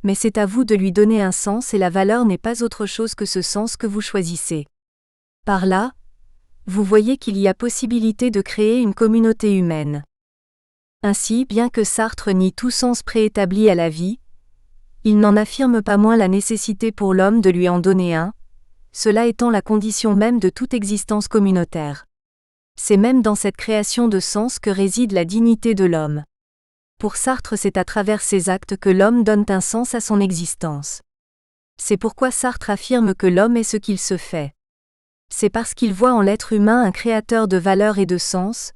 mais c'est à vous de lui donner un sens et la valeur n'est pas autre chose que ce sens que vous choisissez. Par là, vous voyez qu'il y a possibilité de créer une communauté humaine. Ainsi, bien que Sartre nie tout sens préétabli à la vie, il n'en affirme pas moins la nécessité pour l'homme de lui en donner un, cela étant la condition même de toute existence communautaire. C'est même dans cette création de sens que réside la dignité de l'homme. Pour Sartre, c'est à travers ses actes que l'homme donne un sens à son existence. C'est pourquoi Sartre affirme que l'homme est ce qu'il se fait. C'est parce qu'il voit en l'être humain un créateur de valeurs et de sens,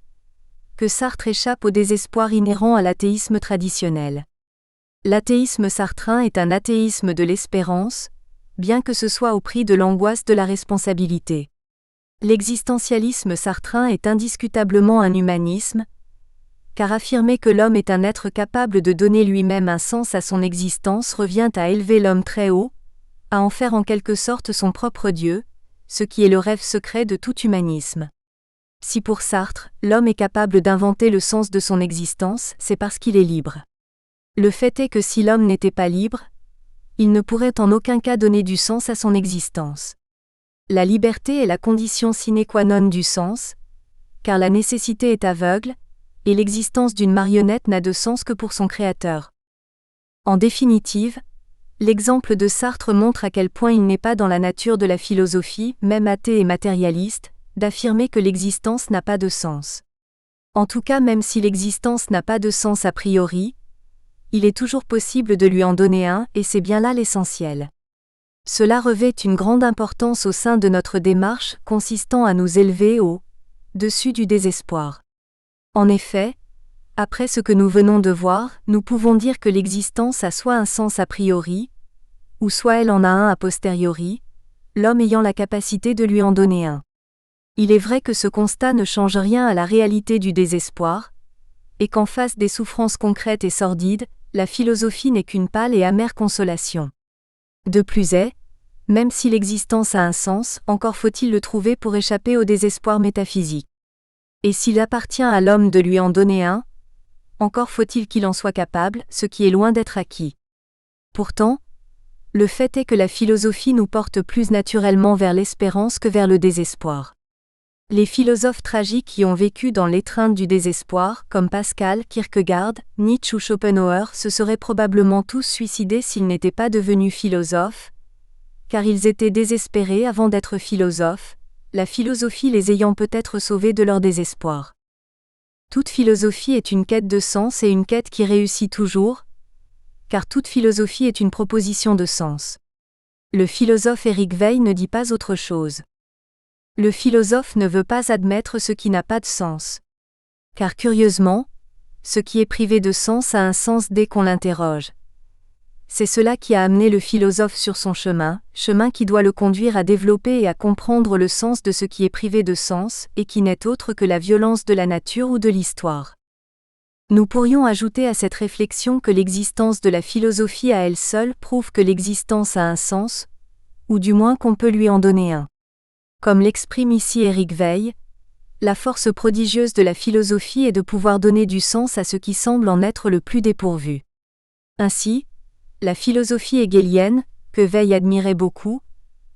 que Sartre échappe au désespoir inhérent à l'athéisme traditionnel. L'athéisme sartrain est un athéisme de l'espérance, bien que ce soit au prix de l'angoisse de la responsabilité. L'existentialisme sartrain est indiscutablement un humanisme, car affirmer que l'homme est un être capable de donner lui-même un sens à son existence revient à élever l'homme très haut, à en faire en quelque sorte son propre Dieu, ce qui est le rêve secret de tout humanisme. Si pour Sartre, l'homme est capable d'inventer le sens de son existence, c'est parce qu'il est libre. Le fait est que si l'homme n'était pas libre, il ne pourrait en aucun cas donner du sens à son existence. La liberté est la condition sine qua non du sens, car la nécessité est aveugle, et l'existence d'une marionnette n'a de sens que pour son créateur. En définitive, l'exemple de Sartre montre à quel point il n'est pas dans la nature de la philosophie, même athée et matérialiste, d'affirmer que l'existence n'a pas de sens. En tout cas, même si l'existence n'a pas de sens a priori, il est toujours possible de lui en donner un, et c'est bien là l'essentiel. Cela revêt une grande importance au sein de notre démarche consistant à nous élever au-dessus du désespoir. En effet, après ce que nous venons de voir, nous pouvons dire que l'existence a soit un sens a priori, ou soit elle en a un a posteriori, l'homme ayant la capacité de lui en donner un. Il est vrai que ce constat ne change rien à la réalité du désespoir, et qu'en face des souffrances concrètes et sordides, la philosophie n'est qu'une pâle et amère consolation. De plus est, même si l'existence a un sens, encore faut-il le trouver pour échapper au désespoir métaphysique. Et s'il appartient à l'homme de lui en donner un, encore faut-il qu'il en soit capable, ce qui est loin d'être acquis. Pourtant, le fait est que la philosophie nous porte plus naturellement vers l'espérance que vers le désespoir. Les philosophes tragiques qui ont vécu dans l'étreinte du désespoir, comme Pascal, Kierkegaard, Nietzsche ou Schopenhauer, se seraient probablement tous suicidés s'ils n'étaient pas devenus philosophes, car ils étaient désespérés avant d'être philosophes, la philosophie les ayant peut-être sauvés de leur désespoir. Toute philosophie est une quête de sens et une quête qui réussit toujours, car toute philosophie est une proposition de sens. Le philosophe Éric Veil ne dit pas autre chose. Le philosophe ne veut pas admettre ce qui n'a pas de sens. Car curieusement, ce qui est privé de sens a un sens dès qu'on l'interroge. C'est cela qui a amené le philosophe sur son chemin qui doit le conduire à développer et à comprendre le sens de ce qui est privé de sens, et qui n'est autre que la violence de la nature ou de l'histoire. Nous pourrions ajouter à cette réflexion que l'existence de la philosophie à elle seule prouve que l'existence a un sens, ou du moins qu'on peut lui en donner un. Comme l'exprime ici Éric Veil, la force prodigieuse de la philosophie est de pouvoir donner du sens à ce qui semble en être le plus dépourvu. Ainsi, la philosophie hegélienne, que Veil admirait beaucoup,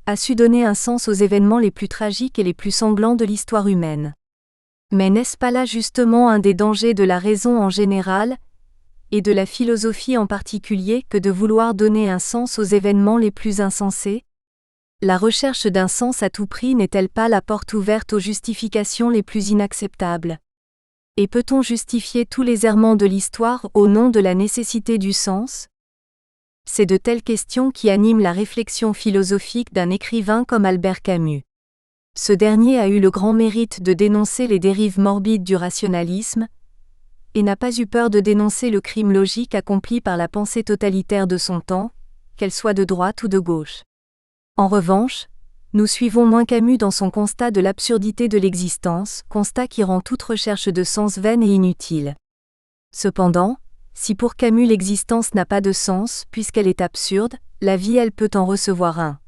a su donner un sens aux événements les plus tragiques et les plus sanglants de l'histoire humaine. Mais n'est-ce pas là justement un des dangers de la raison en général, et de la philosophie en particulier, que de vouloir donner un sens aux événements les plus insensés ? La recherche d'un sens à tout prix n'est-elle pas la porte ouverte aux justifications les plus inacceptables ? Et peut-on justifier tous les errements de l'histoire au nom de la nécessité du sens ? C'est de telles questions qui animent la réflexion philosophique d'un écrivain comme Albert Camus. Ce dernier a eu le grand mérite de dénoncer les dérives morbides du rationalisme, et n'a pas eu peur de dénoncer le crime logique accompli par la pensée totalitaire de son temps, qu'elle soit de droite ou de gauche. En revanche, nous suivons moins Camus dans son constat de l'absurdité de l'existence, constat qui rend toute recherche de sens vaine et inutile. Cependant, si pour Camus l'existence n'a pas de sens, puisqu'elle est absurde, la vie elle peut en recevoir un.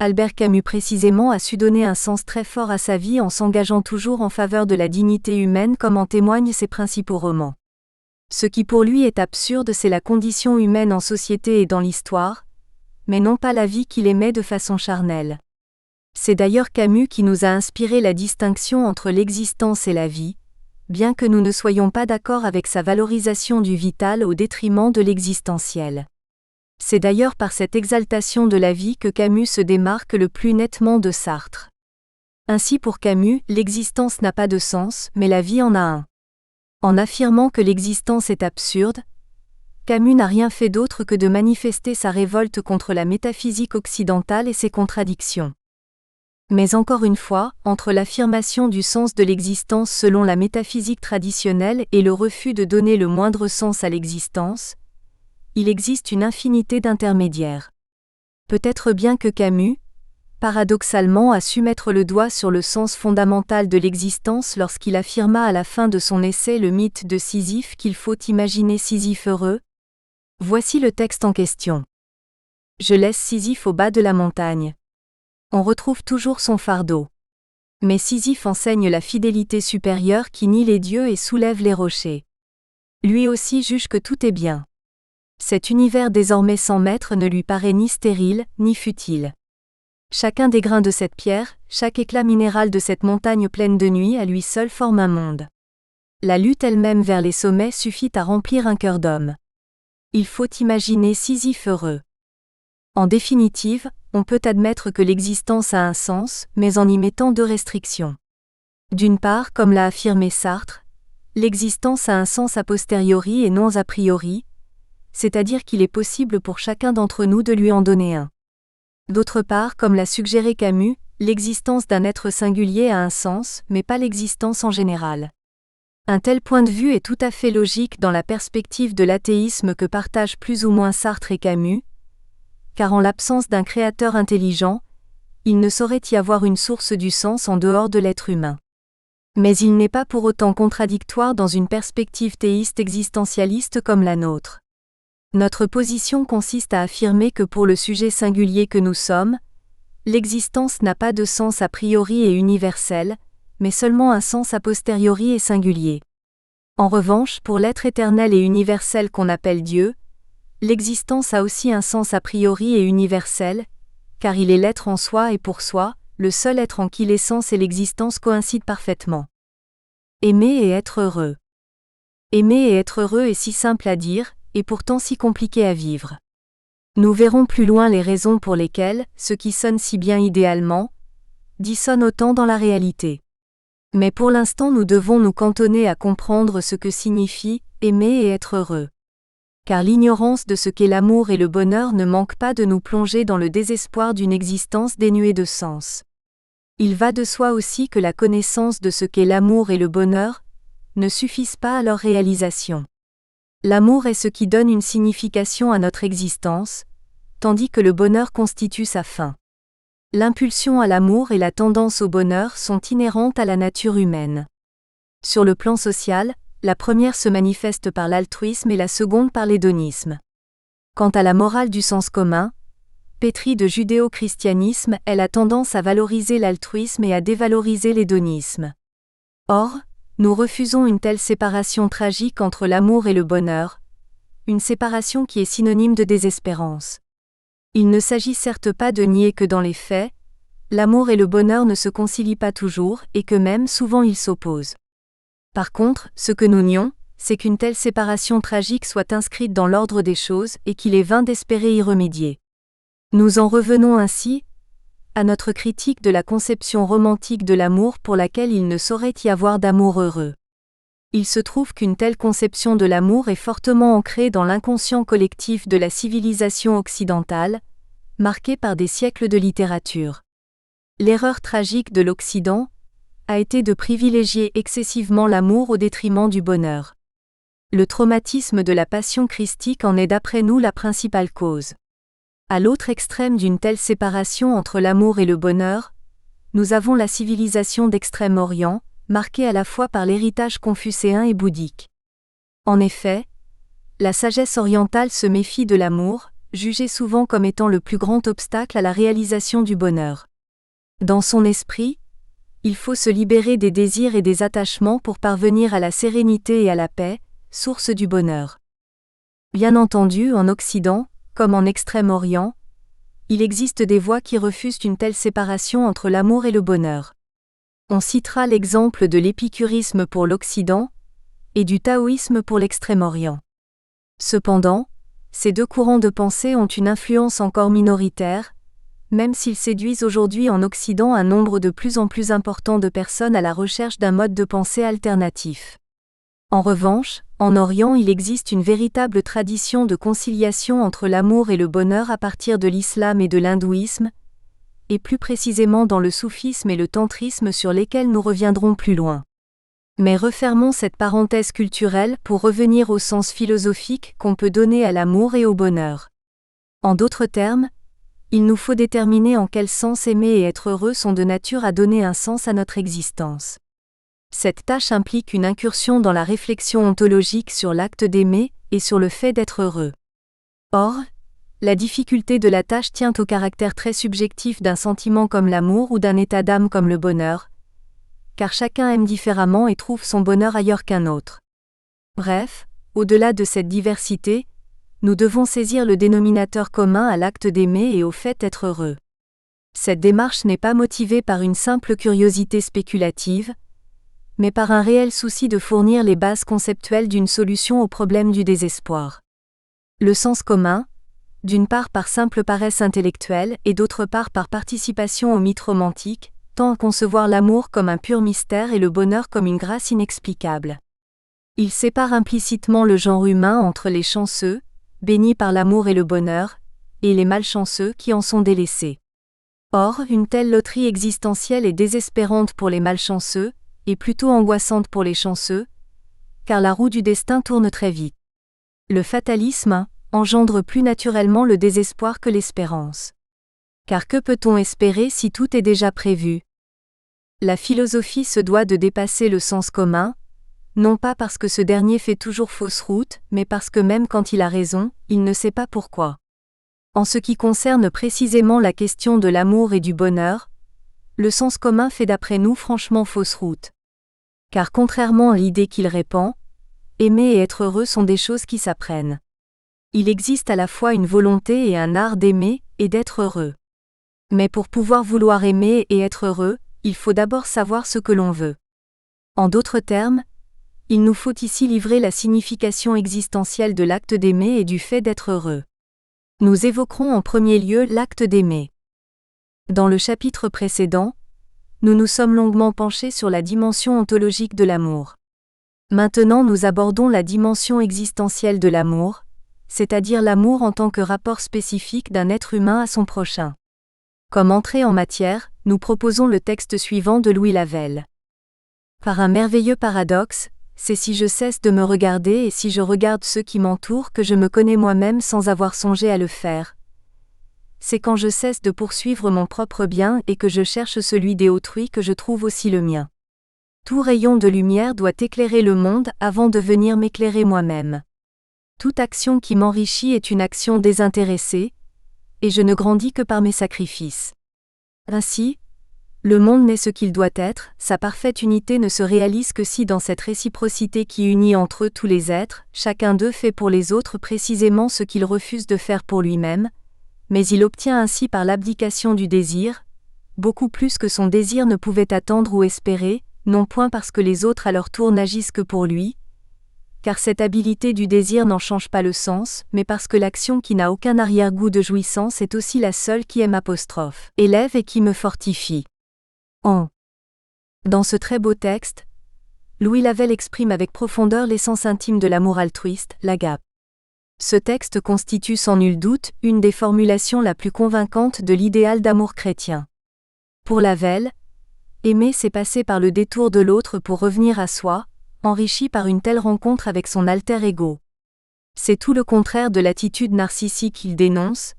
Albert Camus précisément a su donner un sens très fort à sa vie en s'engageant toujours en faveur de la dignité humaine comme en témoignent ses principaux romans. Ce qui pour lui est absurde, c'est la condition humaine en société et dans l'histoire, mais non pas la vie qu'il aimait de façon charnelle. C'est d'ailleurs Camus qui nous a inspiré la distinction entre l'existence et la vie, bien que nous ne soyons pas d'accord avec sa valorisation du vital au détriment de l'existentiel. C'est d'ailleurs par cette exaltation de la vie que Camus se démarque le plus nettement de Sartre. Ainsi pour Camus, l'existence n'a pas de sens, mais la vie en a un. En affirmant que l'existence est absurde, Camus n'a rien fait d'autre que de manifester sa révolte contre la métaphysique occidentale et ses contradictions. Mais encore une fois, entre l'affirmation du sens de l'existence selon la métaphysique traditionnelle et le refus de donner le moindre sens à l'existence, il existe une infinité d'intermédiaires. Peut-être bien que Camus, paradoxalement, a su mettre le doigt sur le sens fondamental de l'existence lorsqu'il affirma à la fin de son essai Le mythe de Sisyphe qu'il faut imaginer Sisyphe heureux. Voici le texte en question. Je laisse Sisyphe au bas de la montagne. On retrouve toujours son fardeau. Mais Sisyphe enseigne la fidélité supérieure qui nie les dieux et soulève les rochers. Lui aussi juge que tout est bien. Cet univers désormais sans maître ne lui paraît ni stérile, ni futile. Chacun des grains de cette pierre, chaque éclat minéral de cette montagne pleine de nuit à lui seul forme un monde. La lutte elle-même vers les sommets suffit à remplir un cœur d'homme. Il faut imaginer Sisyphe heureux. En définitive, on peut admettre que l'existence a un sens, mais en y mettant deux restrictions. D'une part, comme l'a affirmé Sartre, l'existence a un sens a posteriori et non a priori, c'est-à-dire qu'il est possible pour chacun d'entre nous de lui en donner un. D'autre part, comme l'a suggéré Camus, l'existence d'un être singulier a un sens, mais pas l'existence en général. Un tel point de vue est tout à fait logique dans la perspective de l'athéisme que partagent plus ou moins Sartre et Camus, car en l'absence d'un créateur intelligent, il ne saurait y avoir une source du sens en dehors de l'être humain. Mais il n'est pas pour autant contradictoire dans une perspective théiste existentialiste comme la nôtre. Notre position consiste à affirmer que pour le sujet singulier que nous sommes, l'existence n'a pas de sens a priori et universel, mais seulement un sens a posteriori et singulier. En revanche, pour l'être éternel et universel qu'on appelle Dieu, l'existence a aussi un sens a priori et universel, car il est l'être en soi et pour soi, le seul être en qui l'essence et l'existence coïncident parfaitement. Aimer et être heureux. Aimer et être heureux est si simple à dire, et pourtant si compliqué à vivre. Nous verrons plus loin les raisons pour lesquelles, ce qui sonne si bien idéalement, dissonne autant dans la réalité. Mais pour l'instant nous devons nous cantonner à comprendre ce que signifie aimer et être heureux. Car l'ignorance de ce qu'est l'amour et le bonheur ne manque pas de nous plonger dans le désespoir d'une existence dénuée de sens. Il va de soi aussi que la connaissance de ce qu'est l'amour et le bonheur ne suffisent pas à leur réalisation. L'amour est ce qui donne une signification à notre existence, tandis que le bonheur constitue sa fin. L'impulsion à l'amour et la tendance au bonheur sont inhérentes à la nature humaine. Sur le plan social, la première se manifeste par l'altruisme et la seconde par l'hédonisme. Quant à la morale du sens commun, pétrie de judéo-christianisme, elle a tendance à valoriser l'altruisme et à dévaloriser l'hédonisme. Or, nous refusons une telle séparation tragique entre l'amour et le bonheur, une séparation qui est synonyme de désespérance. Il ne s'agit certes pas de nier que dans les faits, l'amour et le bonheur ne se concilient pas toujours et que même souvent ils s'opposent. Par contre, ce que nous nions, c'est qu'une telle séparation tragique soit inscrite dans l'ordre des choses et qu'il est vain d'espérer y remédier. Nous en revenons ainsi à notre critique de la conception romantique de l'amour pour laquelle il ne saurait y avoir d'amour heureux. Il se trouve qu'une telle conception de l'amour est fortement ancrée dans l'inconscient collectif de la civilisation occidentale, marquée par des siècles de littérature. L'erreur tragique de l'Occident a été de privilégier excessivement l'amour au détriment du bonheur. Le traumatisme de la passion christique en est d'après nous la principale cause. À l'autre extrême d'une telle séparation entre l'amour et le bonheur, nous avons la civilisation d'Extrême-Orient, marquée à la fois par l'héritage confucéen et bouddhique. En effet, la sagesse orientale se méfie de l'amour, jugé souvent comme étant le plus grand obstacle à la réalisation du bonheur. Dans son esprit, il faut se libérer des désirs et des attachements pour parvenir à la sérénité et à la paix, source du bonheur. Bien entendu, en Occident, comme en Extrême-Orient, il existe des voies qui refusent une telle séparation entre l'amour et le bonheur. On citera l'exemple de l'épicurisme pour l'Occident et du taoïsme pour l'Extrême-Orient. Cependant, ces deux courants de pensée ont une influence encore minoritaire, même s'ils séduisent aujourd'hui en Occident un nombre de plus en plus important de personnes à la recherche d'un mode de pensée alternatif. En revanche, en Orient il existe une véritable tradition de conciliation entre l'amour et le bonheur à partir de l'islam et de l'hindouisme, et plus précisément dans le soufisme et le tantrisme sur lesquels nous reviendrons plus loin. Mais refermons cette parenthèse culturelle pour revenir au sens philosophique qu'on peut donner à l'amour et au bonheur. En d'autres termes, il nous faut déterminer en quel sens aimer et être heureux sont de nature à donner un sens à notre existence. Cette tâche implique une incursion dans la réflexion ontologique sur l'acte d'aimer et sur le fait d'être heureux. Or, la difficulté de la tâche tient au caractère très subjectif d'un sentiment comme l'amour ou d'un état d'âme comme le bonheur, car chacun aime différemment et trouve son bonheur ailleurs qu'un autre. Bref, au-delà de cette diversité, nous devons saisir le dénominateur commun à l'acte d'aimer et au fait d'être heureux. Cette démarche n'est pas motivée par une simple curiosité spéculative, mais par un réel souci de fournir les bases conceptuelles d'une solution au problème du désespoir. Le sens commun, d'une part par simple paresse intellectuelle et d'autre part par participation au mythe romantique, tend à concevoir l'amour comme un pur mystère et le bonheur comme une grâce inexplicable. Il sépare implicitement le genre humain entre les chanceux, bénis par l'amour et le bonheur, et les malchanceux qui en sont délaissés. Or, une telle loterie existentielle est désespérante pour les malchanceux, et plutôt angoissante pour les chanceux, car la roue du destin tourne très vite. Le fatalisme engendre plus naturellement le désespoir que l'espérance. Car que peut-on espérer si tout est déjà prévu? La philosophie se doit de dépasser le sens commun, non pas parce que ce dernier fait toujours fausse route, mais parce que même quand il a raison, il ne sait pas pourquoi. En ce qui concerne précisément la question de l'amour et du bonheur, le sens commun fait d'après nous franchement fausse route. Car contrairement à l'idée qu'il répand, aimer et être heureux sont des choses qui s'apprennent. Il existe à la fois une volonté et un art d'aimer et d'être heureux. Mais pour pouvoir vouloir aimer et être heureux, il faut d'abord savoir ce que l'on veut. En d'autres termes, il nous faut ici livrer la signification existentielle de l'acte d'aimer et du fait d'être heureux. Nous évoquerons en premier lieu l'acte d'aimer. Dans le chapitre précédent, nous nous sommes longuement penchés sur la dimension ontologique de l'amour. Maintenant nous abordons la dimension existentielle de l'amour, c'est-à-dire l'amour en tant que rapport spécifique d'un être humain à son prochain. Comme entrée en matière, nous proposons le texte suivant de Louis Lavelle. Par un merveilleux paradoxe, c'est si je cesse de me regarder et si je regarde ceux qui m'entourent que je me connais moi-même sans avoir songé à le faire. C'est quand je cesse de poursuivre mon propre bien et que je cherche celui des autrui que je trouve aussi le mien. Tout rayon de lumière doit éclairer le monde avant de venir m'éclairer moi-même. Toute action qui m'enrichit est une action désintéressée, et je ne grandis que par mes sacrifices. Ainsi, le monde n'est ce qu'il doit être, sa parfaite unité ne se réalise que si dans cette réciprocité qui unit entre eux tous les êtres, chacun d'eux fait pour les autres précisément ce qu'il refuse de faire pour lui-même, mais il obtient ainsi par l'abdication du désir, beaucoup plus que son désir ne pouvait attendre ou espérer, non point parce que les autres à leur tour n'agissent que pour lui, car cette habileté du désir n'en change pas le sens, mais parce que l'action qui n'a aucun arrière-goût de jouissance est aussi la seule qui élève et qui me fortifie. Dans ce très beau texte, Louis Lavelle exprime avec profondeur l'essence intime de l'amour altruiste, l'agape. Ce texte constitue sans nul doute une des formulations la plus convaincantes de l'idéal d'amour chrétien. Pour Lavelle, aimer c'est passer par le détour de l'autre pour revenir à soi, enrichi par une telle rencontre avec son alter ego. C'est tout le contraire de l'attitude narcissique qu'il dénonce,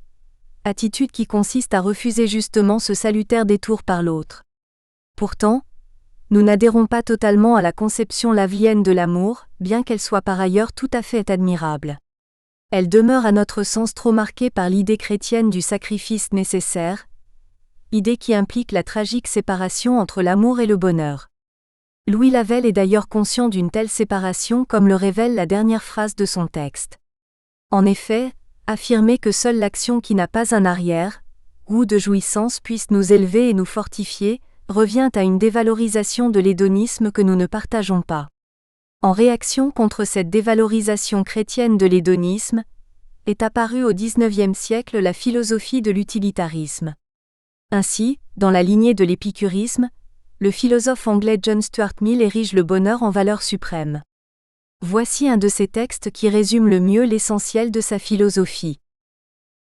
attitude qui consiste à refuser justement ce salutaire détour par l'autre. Pourtant, nous n'adhérons pas totalement à la conception lavelienne de l'amour, bien qu'elle soit par ailleurs tout à fait admirable. Elle demeure à notre sens trop marquée par l'idée chrétienne du sacrifice nécessaire, idée qui implique la tragique séparation entre l'amour et le bonheur. Louis Lavelle est d'ailleurs conscient d'une telle séparation comme le révèle la dernière phrase de son texte. En effet, affirmer que seule l'action qui n'a pas un arrière-goût de jouissance puisse nous élever et nous fortifier, revient à une dévalorisation de l'hédonisme que nous ne partageons pas. En réaction contre cette dévalorisation chrétienne de l'hédonisme, est apparue au XIXe siècle la philosophie de l'utilitarisme. Ainsi, dans la lignée de l'épicurisme, le philosophe anglais John Stuart Mill érige le bonheur en valeur suprême. Voici un de ses textes qui résume le mieux l'essentiel de sa philosophie.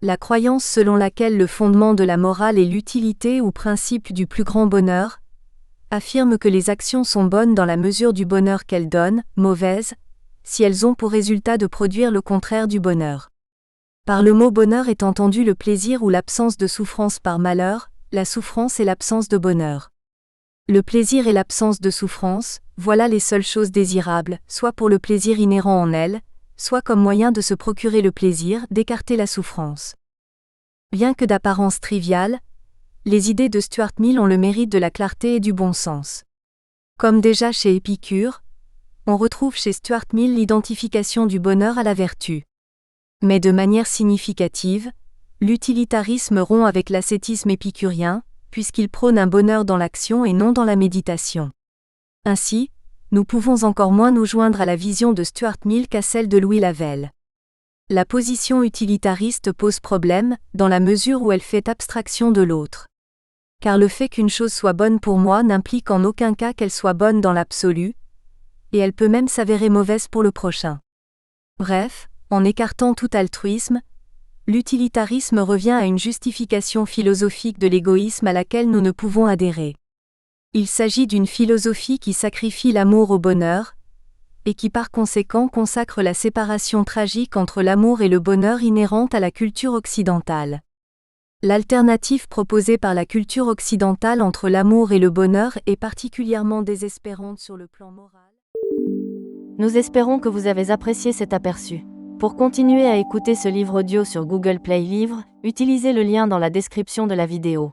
La croyance selon laquelle le fondement de la morale est l'utilité ou principe du plus grand bonheur, affirme que les actions sont bonnes dans la mesure du bonheur qu'elles donnent, mauvaises, si elles ont pour résultat de produire le contraire du bonheur. Par le mot bonheur est entendu le plaisir ou l'absence de souffrance par malheur, la souffrance et l'absence de bonheur. Le plaisir et l'absence de souffrance, voilà les seules choses désirables, soit pour le plaisir inhérent en elles, soit comme moyen de se procurer le plaisir, d'écarter la souffrance. Bien que d'apparence triviale, les idées de Stuart Mill ont le mérite de la clarté et du bon sens. Comme déjà chez Épicure, on retrouve chez Stuart Mill l'identification du bonheur à la vertu. Mais de manière significative, l'utilitarisme rompt avec l'ascétisme épicurien, puisqu'il prône un bonheur dans l'action et non dans la méditation. Ainsi, nous pouvons encore moins nous joindre à la vision de Stuart Mill qu'à celle de Louis Lavelle. La position utilitariste pose problème, dans la mesure où elle fait abstraction de l'autre. Car le fait qu'une chose soit bonne pour moi n'implique en aucun cas qu'elle soit bonne dans l'absolu, et elle peut même s'avérer mauvaise pour le prochain. Bref, en écartant tout altruisme, l'utilitarisme revient à une justification philosophique de l'égoïsme à laquelle nous ne pouvons adhérer. Il s'agit d'une philosophie qui sacrifie l'amour au bonheur, et qui par conséquent consacre la séparation tragique entre l'amour et le bonheur inhérente à la culture occidentale. L'alternative proposée par la culture occidentale entre l'amour et le bonheur est particulièrement désespérante sur le plan moral. Nous espérons que vous avez apprécié cet aperçu. Pour continuer à écouter ce livre audio sur Google Play Livres, utilisez le lien dans la description de la vidéo.